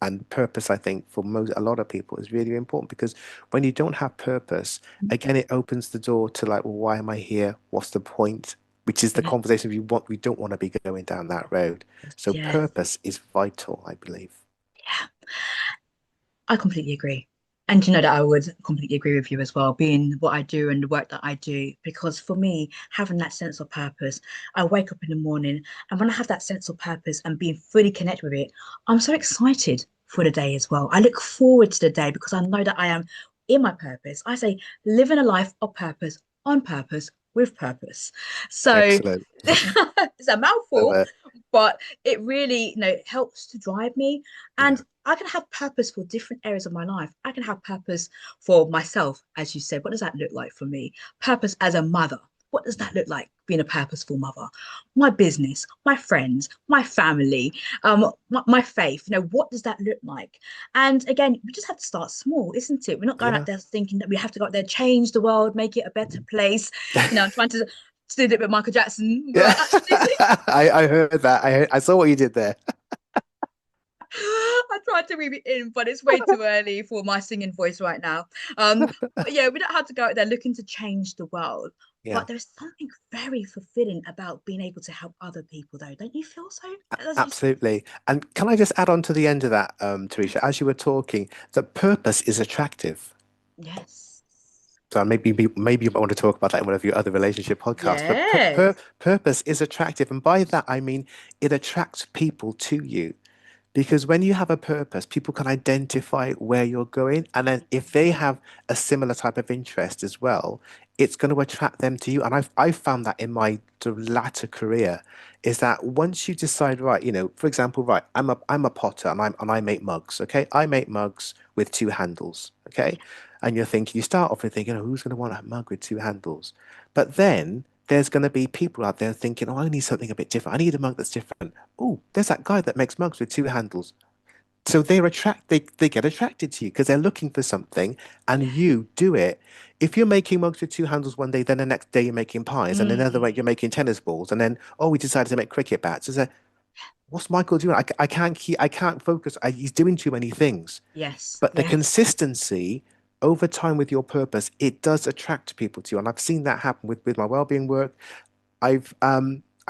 And purpose, I think, for a lot of people is really important because when you don't have purpose, again, it opens the door to like, well, why am I here? What's the point? Which is the yeah. conversation we don't want to be going down that road. So Yeah. purpose is vital, I believe. Yeah. I completely agree. And you know that I would completely agree with you as well, being what I do and the work that I do. Because for me, having that sense of purpose, I wake up in the morning and when I have that sense of purpose and being fully connected with it, I'm so excited for the day as well. I look forward to the day because I know that I am in my purpose. I say living a life of purpose, on purpose, with purpose. So Excellent. it's a Love mouthful, it. but it really, helps to drive me. Yeah. And I can have purpose for different areas of my life. I can have purpose for myself, as you said. What does that look like for me? Purpose as a mother. What does that look like being a purposeful mother? My business, my friends, my family, my faith. What does that look like? And again, we just have to start small, isn't it? We're not going out Yeah. there thinking that we have to go out there, change the world, make it a better place. I'm trying to do it with Michael Jackson, Yeah. but actually, I heard that. I saw what you did there. I tried to read it in, but it's way too early for my singing voice right now. But yeah, we don't have to go out there looking to change the world. Yeah. But there's something very fulfilling about being able to help other people, though. Don't you feel so? As you said, Absolutely. And can I just add on to the end of that, Teresha, as you were talking, that purpose is attractive. yes. So maybe you might want to talk about that in one of your other relationship podcasts. But Yes. purpose is attractive, and by that I mean it attracts people to you. Because when you have a purpose, people can identify where you're going. And then if they have a similar type of interest as well, it's going to attract them to you. And I've found that in my sort of latter career, is that once you decide, right, for example, right, I'm a potter and I make mugs, okay? I make mugs with two handles, okay? And you start off with thinking, oh, who's going to want a mug with two handles? But then there's going to be people out there thinking, oh, I need something a bit different. I need a mug that's different. Oh, there's that guy that makes mugs with two handles. So they get attracted to you because they're looking for something and Yeah. you do it. If you're making mugs with two handles one day, then the next day you're making pies, and another Mm, way you're making tennis balls, and then, oh, we decided to make cricket bats. what's Michael doing? I can't focus. He's doing too many things. Yes, But the yes. consistency over time with your purpose, it does attract people to you. And I've seen that happen with my wellbeing work. I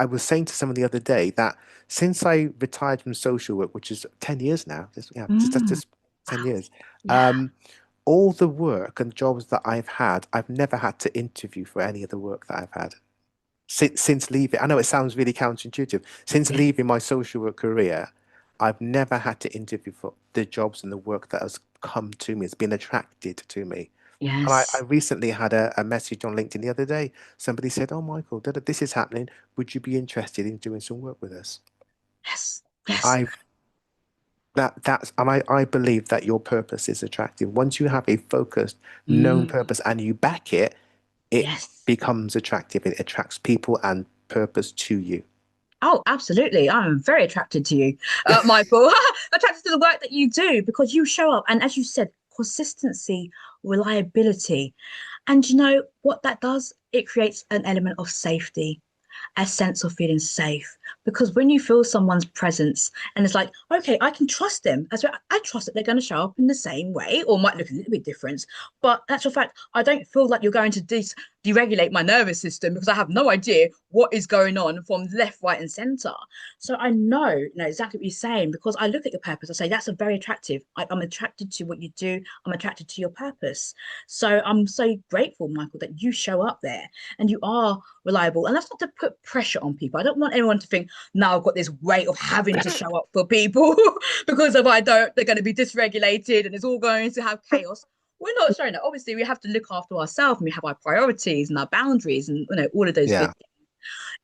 was saying to someone the other day that since I retired from social work, which is 10 years now, Mm, just 10 wow. years, Yeah. um, all the work and jobs that I've had, I've never had to interview for any of the work that I've had. Since leaving, I know it sounds really counterintuitive. Since Yeah. leaving my social work career, I've never had to interview for the jobs and the work that has come to me. It's been attracted to me. And I Yes. recently had a message on LinkedIn the other day. Somebody said, "Oh, Michael, this is happening. Would you be interested in doing some work with us?" Yes. Yes. I've that's and I believe that your purpose is attractive. Once you have a focused, known Mm, purpose and you back it, it yes. becomes attractive. It attracts people and purpose to you. Oh, absolutely. I'm very attracted to you, Michael. Attracted to the work that you do because you show up. And as you said, consistency, reliability. And you know what that does? It creates an element of safety, a sense of feeling safe. Because when you feel someone's presence and it's like, okay, I can trust them. As well, I trust that they're going to show up in the same way or might look a little bit different. But in actual fact, I don't feel like you're going to deregulate my nervous system because I have no idea what is going on from left, right, and center. So I know exactly what you're saying because I look at your purpose. I say that's a very attractive. I'm attracted to what you do. I'm attracted to your purpose. So I'm so grateful, Michael, that you show up there and you are reliable. And that's not to put pressure on people. I don't want anyone to think, now I've got this weight of having to show up for people because if I don't, they're going to be dysregulated and it's all going to have chaos. We're not showing that. Obviously, we have to look after ourselves and we have our priorities and our boundaries and all of those good Yeah. things.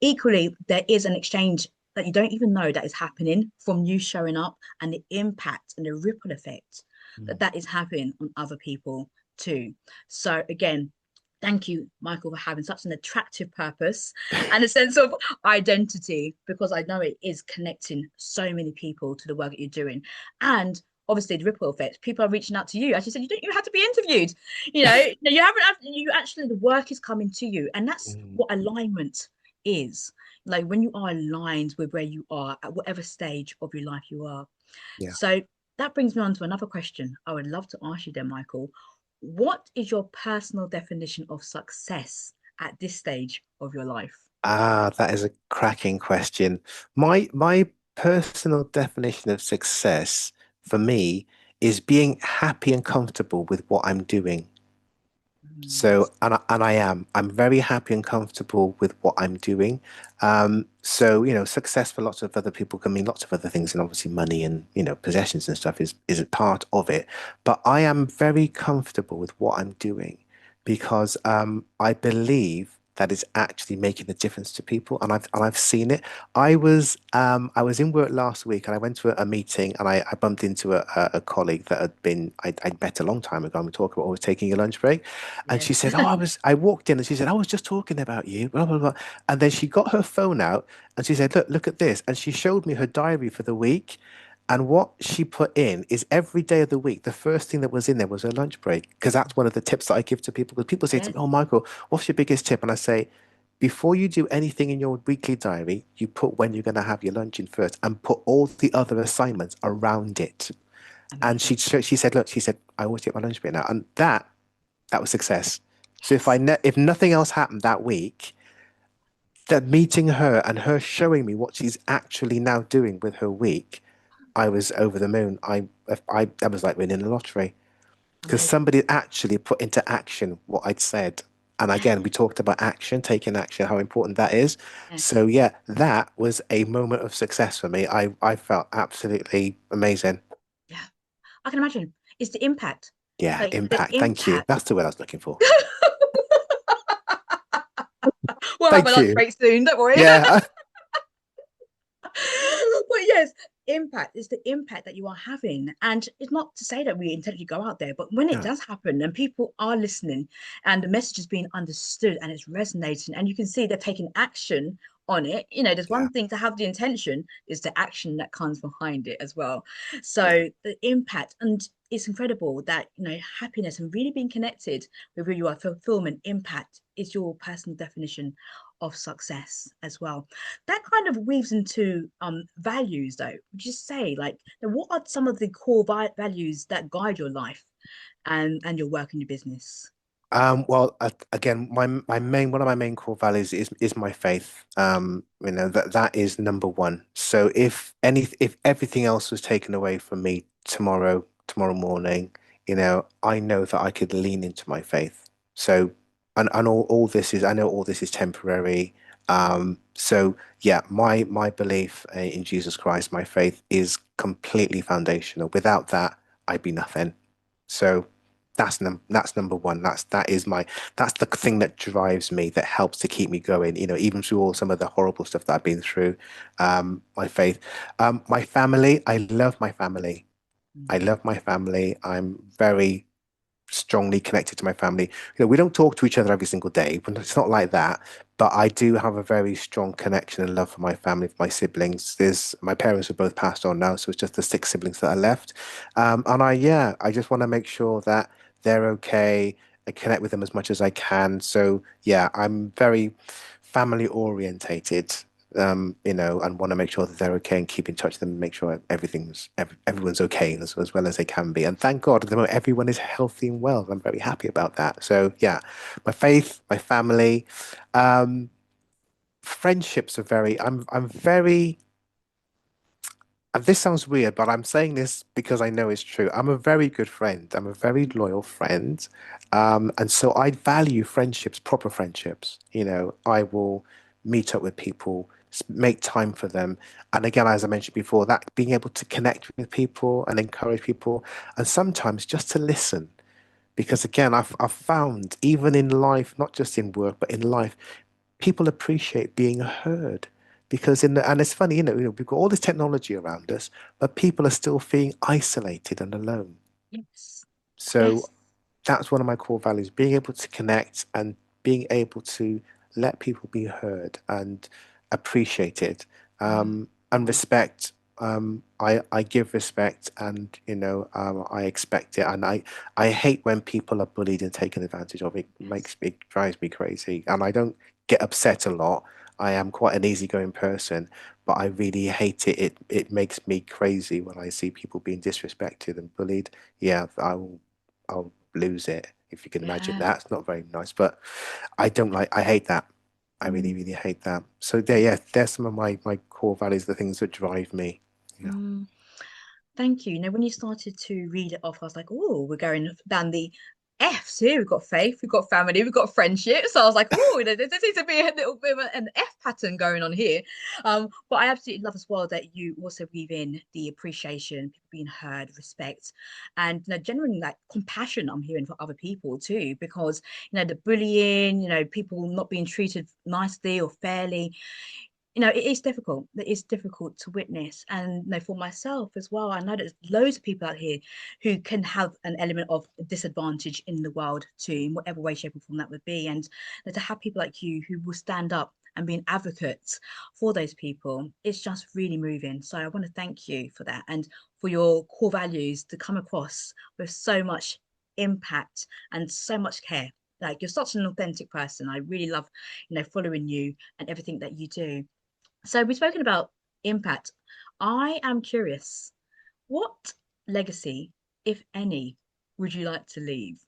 Equally, there is an exchange that you don't even know that is happening from you showing up and the impact and the ripple effect Mm. that is happening on other people too. So again, thank you, Michael, for having such an attractive purpose and a sense of identity, because I know it is connecting so many people to the work that you're doing. And obviously the ripple effect, people are reaching out to you. As you said, you don't you have to be interviewed. You haven't you actually the work is coming to you. And that's Mm. what alignment is. Like when you are aligned with where you are at whatever stage of your life you are. Yeah. So that brings me on to another question I would love to ask you then, Michael. What is your personal definition of success at this stage of your life? Ah, that is a cracking question. My personal definition of success for me is being happy and comfortable with what I'm doing. Mm, So, and I am. I'm very happy and comfortable with what I'm doing. So, success for lots of other people can mean lots of other things, and obviously money and, possessions and stuff is a part of it. But I am very comfortable with what I'm doing because I believe that is actually making a difference to people, and I've seen it. I was in work last week, and I went to a meeting, and I bumped into a colleague that I'd met a long time ago. And we talked about always taking a lunch break. And she yes. said, "Oh, I walked in and she said, I was just talking about you, blah, blah, blah." And then she got her phone out and she said, look at this. And she showed me her diary for the week. And what she put in is every day of the week, the first thing that was in there was her lunch break. Because that's one of the tips that I give to people. Because people say to me, Yes. "Oh, Michael, what's your biggest tip?" And I say, before you do anything in your weekly diary, you put when you're going to have your lunch in first and put all the other assignments around it. And Amazing. she said, look, she said, I always take my lunch break now. And that was success. So Yes. if nothing else happened that week, that meeting her and her showing me what she's actually now doing with her week, I was over the moon. I was like winning the lottery because Amazing. somebody actually put into action what I'd said. And Yes. again, we talked about action, taking action, how important that is. Yes. So yeah, that was a moment of success for me. I felt absolutely amazing. Yeah. I can imagine. It's the impact. Yeah, Like the impact. Thank you. impact. That's the word I was looking for. We'll have a Thank lunch you. break soon, don't worry. Yeah. But yes, impact is the impact that you are having. And it's not to say that we intentionally go out there, but when it Yeah. does happen and people are listening and the message is being understood and it's resonating, and you can see they're taking action on it, there's Yeah. one thing to have the intention, is the action that comes behind it as well. Yeah. So the impact, and it's incredible that happiness and really being connected with who you are, fulfillment, impact is your personal definition of success as well. That kind of weaves into values though. Would you say, like, what are some of the core values that guide your life and your work and your business? Well, again, my main one of my main core values is my faith. That is number one. So if everything else was taken away from me tomorrow morning, I know that I could lean into my faith. So and all this is I know all this is temporary. So yeah, my belief in Jesus Christ, my faith is completely foundational. Without that, I'd be nothing. So that's number one. That's the thing that drives me, that helps to keep me going. Even through all some of the horrible stuff that I've been through. My faith, my family. I love my family. I Mm. love my family. I'm very strongly connected to my family. We don't talk to each other every single day, but it's not like that. But I do have a very strong connection and love for my family, for my siblings. My parents are both passed on now, so it's just the six siblings that are left. And I just want to make sure that they're okay. I connect with them as much as I can. So yeah, I'm very family orientated, and want to make sure that they're okay and keep in touch with them and make sure everyone's okay as well as they can be. And thank God at the moment everyone is healthy and well. I'm very happy about that. So yeah, my faith, my family, um, friendships are very. I'm very. And this sounds weird, but I'm saying this because I know it's true. I'm a very good friend. I'm a very loyal friend. And so I value friendships, proper friendships. I will meet up with people, make time for them. And again, as I mentioned before, that being able to connect with people and encourage people, and sometimes just to listen. Because again, I've found even in life, not just in work, but in life, people appreciate being heard. Because and it's funny, we've got all this technology around us, but people are still feeling isolated and alone. Yes. So Yes. that's one of my core values, being able to connect and being able to let people be heard and appreciated, Mm. and respect. I give respect, and I expect it, and I hate when people are bullied and taken advantage of. Yes. It drives me crazy, and I don't get upset a lot. I am quite an easygoing person, but I really hate it. It makes me crazy when I see people being disrespected and bullied. Yeah, I'll lose it, if you can imagine Yeah. that. It's not very nice, but I hate that. I really, Mm. really hate that. So there, yeah, there's some of my core values, the things that drive me. Yeah. Mm. Thank you. When you started to read it off, I was like, oh, we're going down the F's here. We've got faith, we've got family, we've got friendship. So I was like, oh, there seems to be a little bit of an F pattern going on here. But I absolutely love as well that you also weave in the appreciation, people being heard, respect, and genuinely like compassion. I'm hearing for other people too, because the bullying, people not being treated nicely or fairly, it is difficult. It is difficult to witness. And for myself as well, I know there's loads of people out here who can have an element of disadvantage in the world too, in whatever way, shape, or form that would be. And to have people like you who will stand up and be an advocate for those people, it's just really moving. So I want to thank you for that and for your core values to come across with so much impact and so much care. Like, you're such an authentic person. I really love, following you and everything that you do. So we've spoken about impact. I am curious, what legacy, if any, would you like to leave?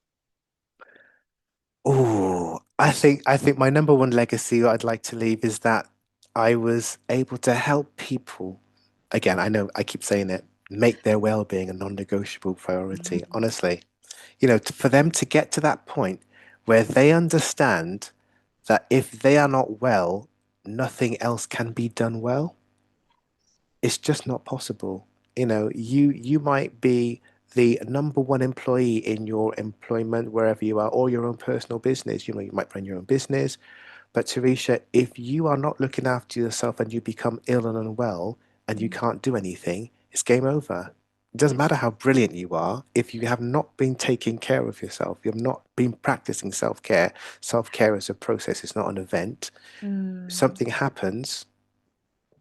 Oh, I think my number one legacy that I'd like to leave is that I was able to help people. Again, I know I keep saying it, make their well-being a non-negotiable priority. Mm. Honestly, for them to get to that point where they understand that if they are not well, nothing else can be done well. It's just not possible. You might be the number one employee in your employment wherever you are, or your own personal business. You might run your own business, but Teresha, if you are not looking after yourself and you become ill and unwell and you Mm. can't do anything, it's game over. It doesn't matter Yes. how brilliant you are. If you have not been taking care of yourself, you have not been practicing self-care. Self-care is a process, it's not an event. Mm. Something happens,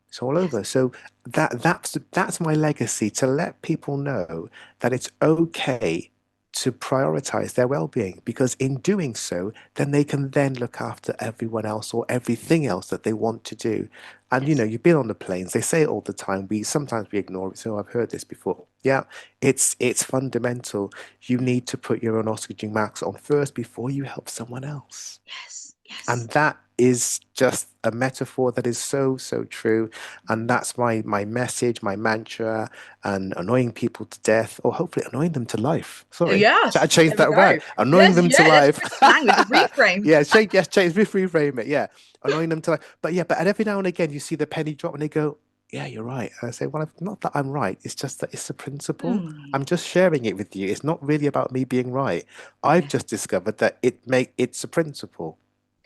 it's all Yes. over. So that's my legacy, to let people know that it's okay to prioritize their well-being, because in doing so, then they can then look after everyone else or everything else that they want to do. And Yes. you've been on the planes, they say it all the time. We sometimes we ignore it. So I've heard this before. Yeah, it's fundamental. You need to put your own oxygen mask on first before you help someone else. Yes. Yes. And that is just a metaphor that is so, so true. And that's my message, my mantra, and annoying people to death, or hopefully annoying them to life. Sorry, I Yes. changed There we that go. around. Annoying Yes. them to Yeah. Let's life. switch the language. Reframe. Yeah, change, reframe it. Yeah, annoying them to life. But yeah, but every now and again, you see the penny drop and they go, yeah, you're right. And I say, well, not that I'm right. It's just that it's a principle. Hmm. I'm just sharing it with you. It's not really about me being right. I've Yeah. just discovered that it's a principle,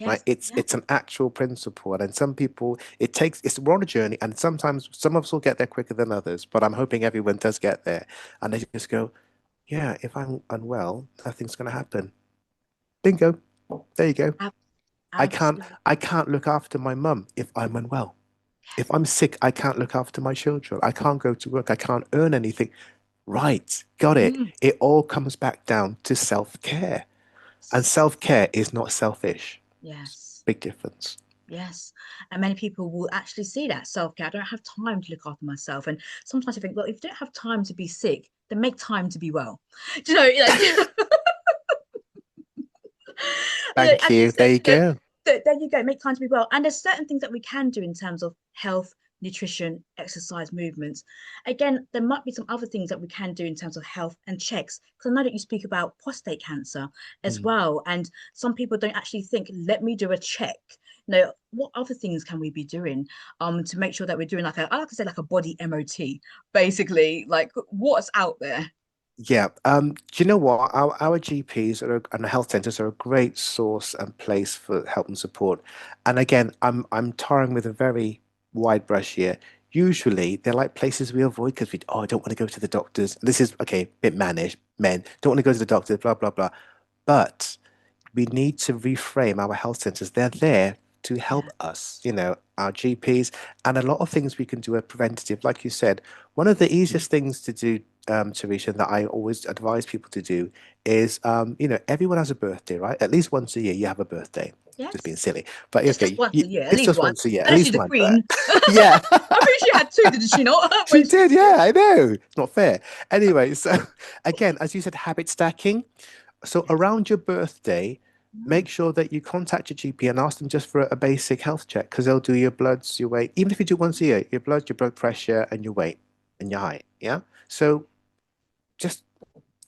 right? Yes. It's Yeah. it's an actual principle, and then some people we're on a journey, and sometimes some of us will get there quicker than others. But I'm hoping everyone does get there, and they just go, yeah, if I'm unwell, nothing's going to happen. Bingo, there you go. Ab- I can't absolutely. I can't look after my mum if I'm unwell. If I'm sick, I can't look after my children. I can't go to work. I can't earn anything. Right, got it. Mm. It all comes back down to self-care. And self-care is not selfish. Yes. Big difference. Yes. And many people will actually see that self-care. I don't have time to look after myself. And sometimes I think, well, if you don't have time to be sick, then make time to be well. Do you know, like Thank as you you. said, There you go. there you go, make time to be well. And there's certain things that we can do in terms of health, nutrition, exercise, movements. Again, there might be some other things that we can do in terms of health and checks. Because I know that you speak about prostate cancer as Mm. well. And some people don't actually think, let me do a check. No, what other things can we be doing to make sure that we're doing I like to say like a body MOT, basically, like what's out there? Yeah. Do you know what? Our GPs and the health centers are a great source and place for help and support. And again, I'm tarring with a very wide brush here. Usually, they're like places we avoid because I don't want to go to the doctors. This is okay, a bit mannish, men don't want to go to the doctors, blah blah blah. But we need to reframe our health centers. They're there to help Yeah. us, our GPs, and a lot of things we can do are preventative. Like you said, one of the easiest things to do, Teresha, that I always advise people to do is, everyone has a birthday, right? At least once a year, you have a birthday. Just being Yes. silly, but Just okay, once a year, at it's least just one. once a year, at Unless she's least the one. But queen. yeah, I think she had two, did she not? she When she did. Yeah, I know. It's not fair. Anyway, so again, as you said, habit stacking. So Yes. around your birthday, Mm. make sure that you contact your GP and ask them just for a basic health check, because they'll do your bloods, your weight, even if you do it once a year, your blood pressure, and your weight and your height. Yeah. So just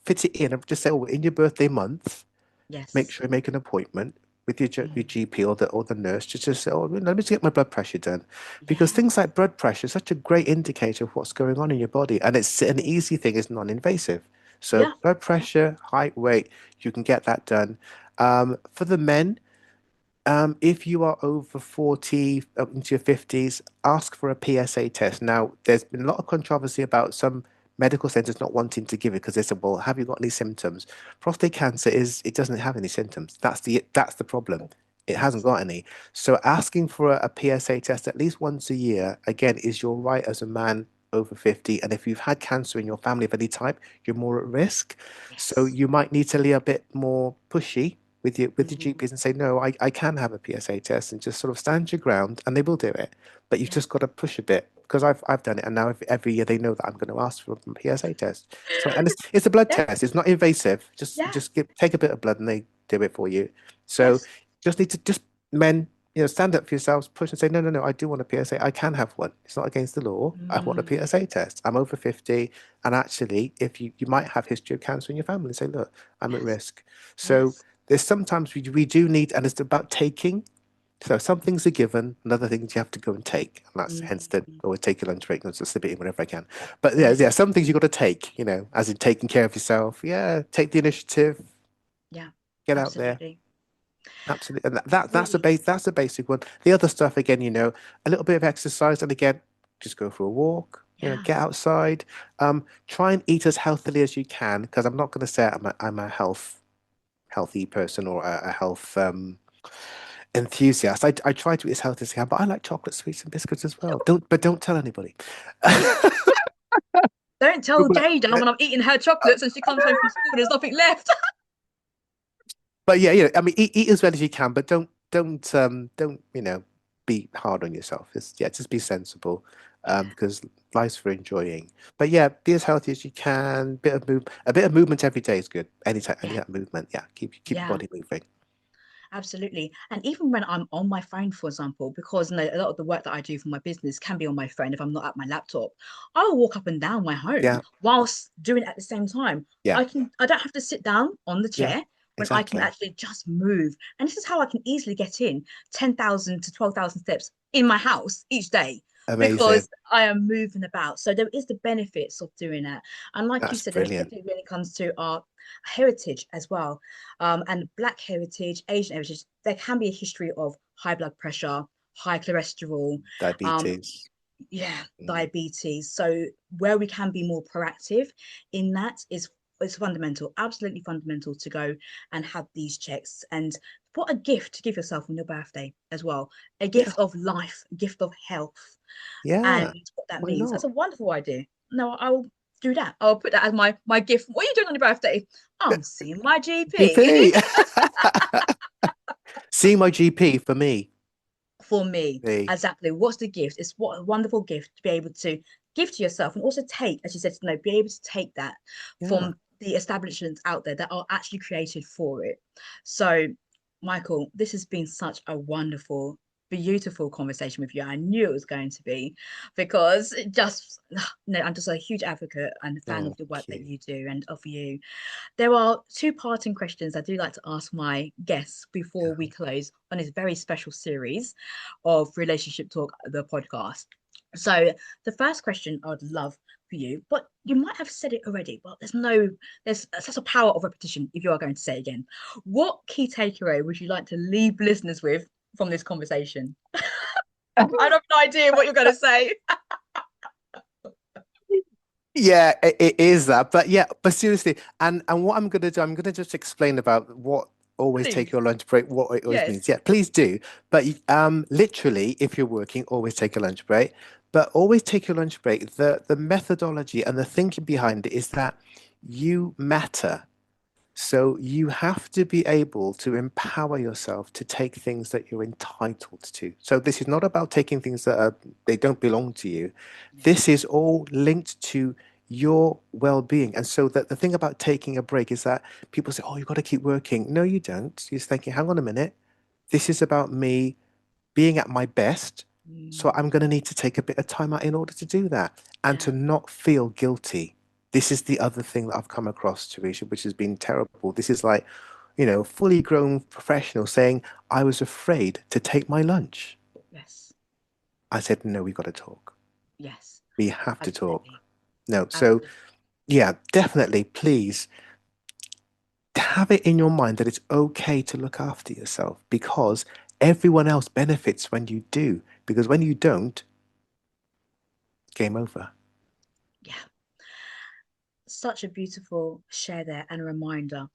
fit it in and just say, oh, in your birthday month, make Yes. sure you make an appointment with your Mm. GP or the nurse to just say, oh, let me just get my blood pressure done. Because Yeah. things like blood pressure is such a great indicator of what's going on in your body. And it's an easy thing, it's non-invasive. So Yeah. blood pressure, height, weight, you can get that done. For the men, if you are over 40, up into your 50s, ask for a PSA test. Now, there's been a lot of controversy about some medical centers not wanting to give it because they said, well, have you got any symptoms? Prostate cancer it doesn't have any symptoms. That's the problem. It hasn't Yes. got any. So asking for a PSA test at least once a year, again, is your right as a man over 50. And if you've had cancer in your family of any type, you're more at risk. So Yes. you might need to be a bit more pushy with your Mm. GPs and say, no, I can have a PSA test, and just sort of stand your ground, and they will do it. But you've Yeah. just got to push a bit, because I've done it, and now every year they know that I'm going to ask for a PSA test. So and it's a blood Yeah. test. It's not invasive. Just Yeah. just take a bit of blood, and they do it for you. So Yes. just need to just men. Stand up for yourselves, push and say, no, no, no, I do want a PSA. I can have one. It's not against the law. I want a Mm. PSA test. I'm over 50. And actually, if you might have history of cancer in your family, say, look, I'm at Yes. risk. So Yes. there's sometimes we do need, and it's about taking. So some things are given, and other things you have to go and take, and that's hence the Mm. always take your lunch break and just slip it in whenever I can. But Yes. yeah, some things you got to take, as in taking care of yourself. Yeah, take the initiative, Yeah. get out there. Absolutely. Absolutely, and that's a Really. base. That's a basic one. The other stuff, again, a little bit of exercise, and again, just go for a walk. Yeah. Get outside. Try and eat as healthily as you can, because I'm not going to say I'm a healthy person or a health enthusiast. I try to eat as healthy as I can, but I like chocolate, sweets, and biscuits as well. Don't tell anybody. Don't tell But, Jada when I'm eating her chocolates and she comes home from school, there's nothing left. but yeah, I mean, eat as well as you can, but don't, be hard on yourself. Just be sensible, Yeah, because life's for enjoying. But yeah, be as healthy as you can. A bit of movement every day is good. Any yeah, that movement, yeah, keep your yeah. body moving. Absolutely. And even when I'm on my phone, for example, because a lot of the work that I do for my business can be on my phone if I'm not at my laptop, I'll walk up and down my home Yeah, whilst doing it at the same time. yeah, I don't have to sit down on the yeah, chair when I can exactly. actually just move. And this is how I can easily get in 10,000 to 12,000 steps in my house each day Amazing. because I am moving about. So there is the benefits of doing that. And like you That's said, brilliant. especially when it comes to our heritage as well, and Black heritage, Asian heritage, there can be a history of high blood pressure, high cholesterol, um, Diabetes. yeah, Mm. diabetes. So where we can be more proactive in that is it's fundamental, absolutely fundamental to go and have these checks and what a gift to give yourself on your birthday as well. A Yeah, gift of life, a gift of health, and yeah. what that Why means. not? That's a wonderful idea. No, I'll do that. I'll put that as my gift. What are you doing on your birthday? I'm seeing my GP. GP. See my GP for me. For me, Me. exactly. What's the gift? It's what a wonderful gift to be able to give to yourself and also take, as you said, be able to take that Yeah. from the establishments out there that are actually created for it. So, Michael, this has been such a wonderful, beautiful conversation with you. I knew it was going to be because it just no, I'm just a huge advocate and a fan Oh, of the work thank that you. you do and of you. There are two parting questions I do like to ask my guests before we Yeah. close on this very special series of Relationship Talk, the podcast. So, the first question I would love for you, but you might have said it already, but there's such a power of repetition if you are going to say it again. What key takeaway would you like to leave listeners with from this conversation? I have no idea what you're going to say. Yeah, it is that. But yeah, but seriously, and what I'm gonna do, I'm gonna just explain about what always take Please. your lunch break, what it always means. Yes. Yeah, please do. But literally, if you're working, always take a lunch break. But always take your lunch break. The methodology and the thinking behind it is that you matter. So you have to be able to empower yourself to take things that you're entitled to. So this is not about taking things that they don't belong to you. This is all linked to your well-being. And so that the thing about taking a break is that people say, "Oh, you've got to keep working." No, you don't. You're just thinking, "Hang on a minute. This is about me being at my best. So Mm, I'm going to need to take a bit of time out in order to do that and to yeah. not feel guilty." This is the other thing that I've come across, Teresha, which has been terrible. This is like, fully grown professional saying, "I was afraid to take my lunch." Yes. I said, "No, we've got to talk. Yes. We have to talk." Absolutely. No. So, Absolutely. yeah, definitely, please have it in your mind that it's okay to look after yourself because everyone else benefits when you do. Because when you don't, game over. Yeah. Such a beautiful share there and a reminder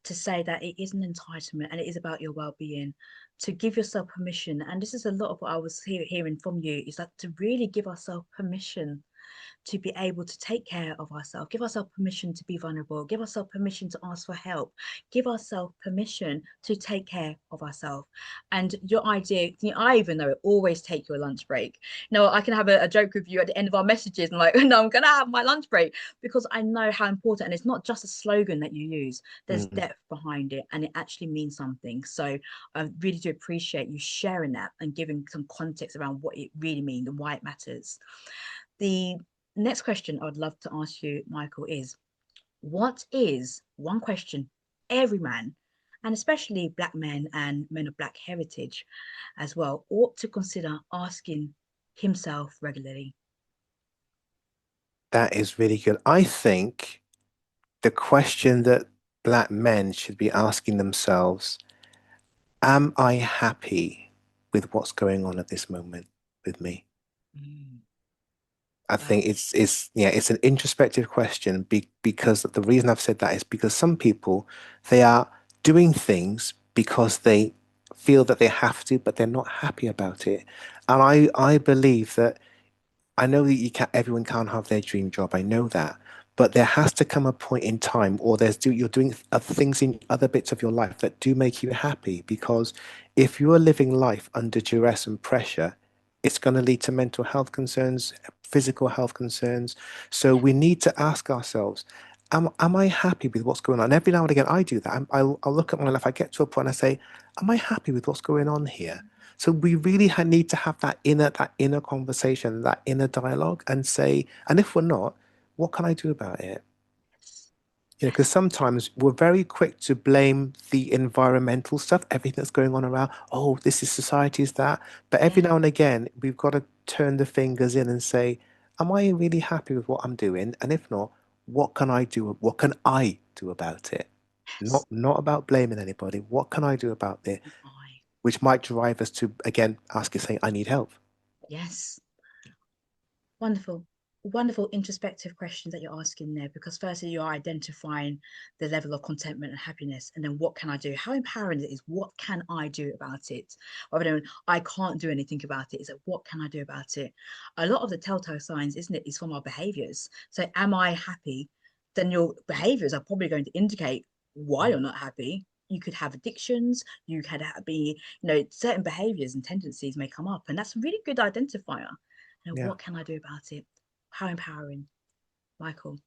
to say that it is an entitlement and it is about your well-being, to give yourself permission. And this is a lot of what I was hearing from you, is that to really give ourselves permission to be able to take care of ourselves, give ourselves permission to be vulnerable, give ourselves permission to ask for help, give ourselves permission to take care of ourselves. And your idea, I even know it, always take your lunch break. I can have a joke with you at the end of our messages and like, no, I'm gonna have my lunch break because I know how important, and it's not just a slogan that you use, there's Mm. depth behind it and it actually means something. So I really do appreciate you sharing that and giving some context around what it really means and why it matters. The next question I would love to ask you, Michael, is what is one question every man, and especially Black men and men of Black heritage as well, ought to consider asking himself regularly? That is really good. I think the question that Black men should be asking themselves, am I happy with what's going on at this moment with me? Mm, I wow. think it's an introspective question because the reason I've said that is because some people, they are doing things because they feel that they have to, but they're not happy about it. And I believe that I know that everyone can't have their dream job. I know that. But there has to come a point in time, or you're doing things in other bits of your life that do make you happy. Because if you are living life under duress and pressure, it's going to lead to mental health concerns, physical health concerns. So we need to ask ourselves, am I happy with what's going on? And every now and again, I do that. I'll look at my life. I get to a point and I say, am I happy with what's going on here? So we really need to have that inner conversation, that inner dialogue, and say, and if we're not, what can I do about it? Yes. Because Yes. sometimes we're very quick to blame the environmental stuff, everything that's going on around. Oh, this is society's that. But every Yeah. now and again, we've got to turn the fingers in and say, am I really happy with what I'm doing? And if not, what can I do? What can I do about it? Yes. Not about blaming anybody. What can I do about it? I. Which might drive us to again ask you, saying, I need help. Yes. Wonderful. Wonderful introspective questions that you're asking there, because firstly you are identifying the level of contentment and happiness, and then what can I do? How empowering it is, what can I do about it? Rather than I can't do anything about it, is that what can I do about it? A lot of the telltale signs, isn't it, is from our behaviors. So am I happy? Then your behaviors are probably going to indicate why you're not happy. You could have addictions, you could be, certain behaviors and tendencies may come up, and that's a really good identifier. Yeah. What can I do about it? How empowering. Michael,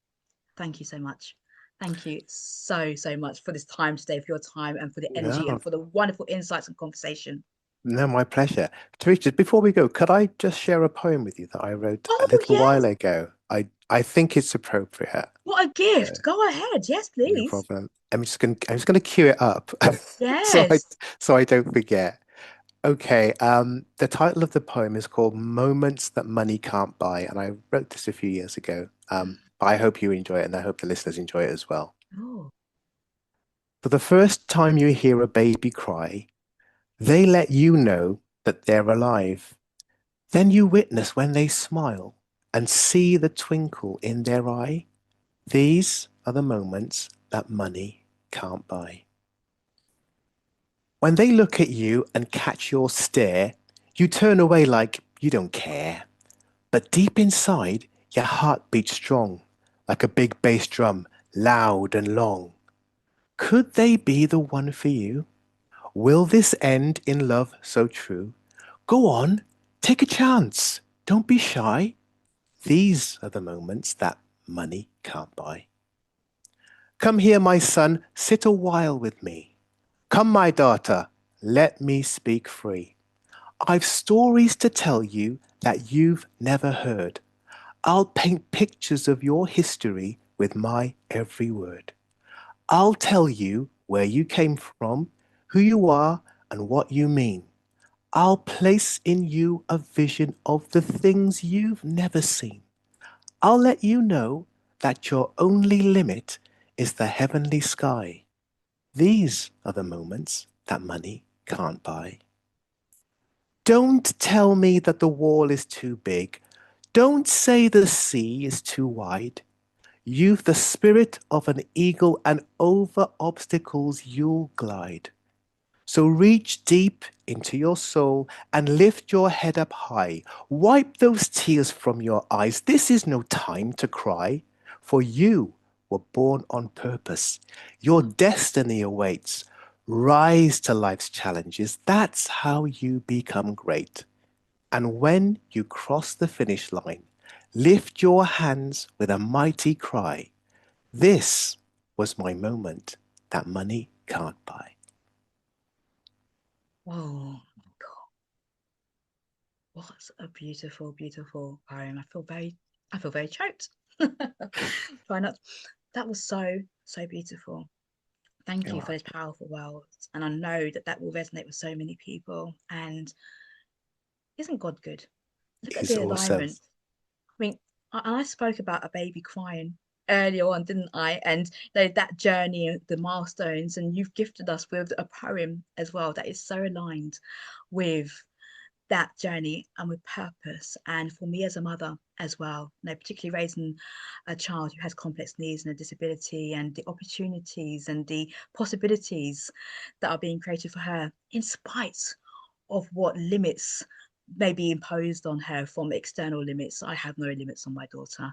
thank you so much. Thank you so, so much for this time today, for your time and for the energy No, and for the wonderful insights and conversation. no, my pleasure. Teresha, before we go, could I just share a poem with you that I wrote a Oh, little while yes. ago? I think it's appropriate. What a Uh, gift. Go ahead. Yes, no please. problem. I'm just gonna cue it up so I Yes. so I don't forget. Okay, the title of the poem is called Moments That Money Can't Buy, and I wrote this a few years ago. But I hope you enjoy it, and I hope the listeners enjoy it as well. Oh, For the first time you hear a baby cry, they let you know that they're alive. Then you witness when they smile and see the twinkle in their eye. These are the moments that money can't buy. When they look at you and catch your stare, you turn away like you don't care. But deep inside, your heart beats strong, like a big bass drum, loud and long. Could they be the one for you? Will this end in love so true? Go on, take a chance. Don't be shy. These are the moments that money can't buy. Come here, my son, sit a while with me. Come, my daughter, let me speak free. I've stories to tell you that you've never heard. I'll paint pictures of your history with my every word. I'll tell you where you came from, who you are, and what you mean. I'll place in you a vision of the things you've never seen. I'll let you know that your only limit is the heavenly sky. These are the moments that money can't buy. Don't tell me that the wall is too big. Don't say the sea is too wide. You've the spirit of an eagle, and over obstacles you'll glide. So reach deep into your soul and lift your head up high. Wipe those tears from your eyes. This is no time to cry, for you were born on purpose. Your destiny awaits. Rise to life's challenges. That's how you become great. And when you cross the finish line, lift your hands with a mighty cry. This was my moment that money can't buy. oh, God, what a beautiful, beautiful poem. I feel very choked. Try not. That was so, so beautiful. Thank you for those powerful words. And I know that that will resonate with so many people. And isn't God good? Look at Is the awesome. alignment. I mean, I spoke about a baby crying earlier on, didn't I? And that journey, the milestones, and you've gifted us with a poem as well that is so aligned with that journey and with purpose. And for me as a mother as well, particularly raising a child who has complex needs and a disability, and the opportunities and the possibilities that are being created for her in spite of what limits maybe imposed on her from external limits. I have no limits on my daughter,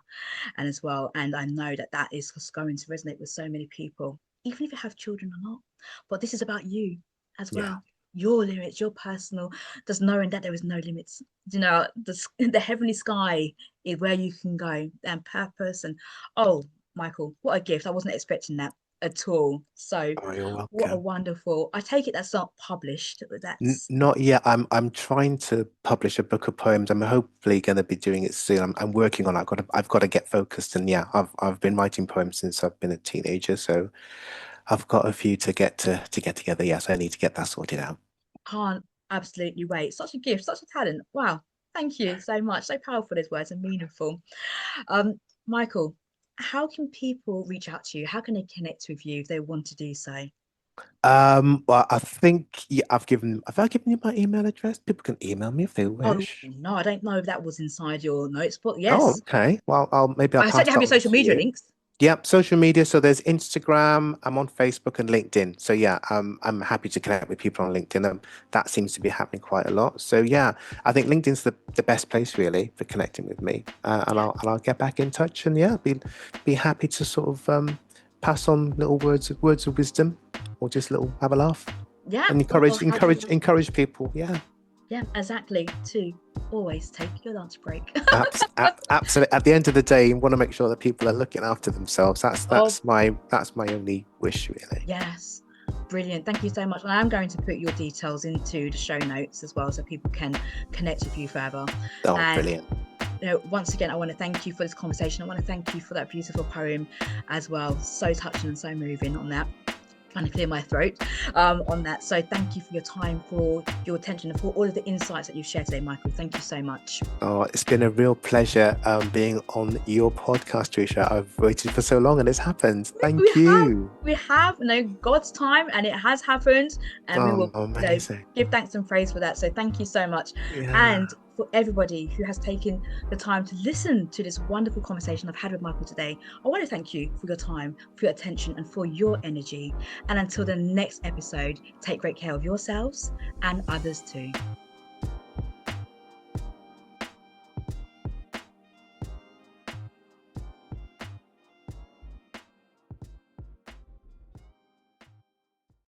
and as well, and I know that that is just going to resonate with so many people, even if you have children or not. But this is about you as Yeah. well, your limits, your personal, just knowing that there is no limits. You know, the heavenly sky is where you can go, and purpose. And oh, Michael, what a gift. I wasn't expecting that at all. So Oh, you're what a welcome. wonderful, I take it that's not published, that's Not yet. I'm trying to publish a book of poems. I'm hopefully going to be doing it soon. I'm working on it. I've got to get focused. And yeah, I've been writing poems since I've been a teenager. So I've got a few to get together. Yes, I need to get that sorted out. can't absolutely wait. Such a gift, such a talent. Wow. Thank you so much. So powerful, those words, and meaningful. Michael, how can people reach out to you? How can they connect with you if they want to do so? Well, I think yeah, have I given you my email address? People can email me if they Oh wish. no, I don't know if that was inside your notes, but Oh, yes, okay. Well, I'll I pass certainly that have your on social to media you. links. Yep, social media. So there's Instagram. I'm on Facebook and LinkedIn. So yeah, I'm happy to connect with people on LinkedIn. That seems to be happening quite a lot. So yeah, I think LinkedIn's the best place really for connecting with me. And I'll get back in touch and yeah, be happy to sort of pass on little words of wisdom, or just little have a laugh Yeah, and or have a laugh. encourage people. Yeah. Yeah, exactly. To always take your lunch break. Absolutely. At the end of the day, you want to make sure that people are looking after themselves. Oh, That's my only wish, really. yes. Brilliant. Thank you so much. And I'm going to put your details into the show notes as well so people can connect with you further. Oh, And brilliant. you know, once again, I want to thank you for this conversation. I want to thank you for that beautiful poem as well. So touching and so moving on that. Trying to clear my throat on that. So thank you for your time, for your attention, and for all of the insights that you've shared today, Michael. Thank you so much. Oh, it's been a real pleasure being on your podcast, Teresha. I've waited for so long and it's happened. Thank you. We have, you know, God's time, and it has happened, and we Oh, will, you know, amazing. give thanks and praise for that. So thank you so much. Yeah. And for everybody who has taken the time to listen to this wonderful conversation I've had with Michael today, I want to thank you for your time, for your attention, and for your energy. And until the next episode, take great care of yourselves and others too.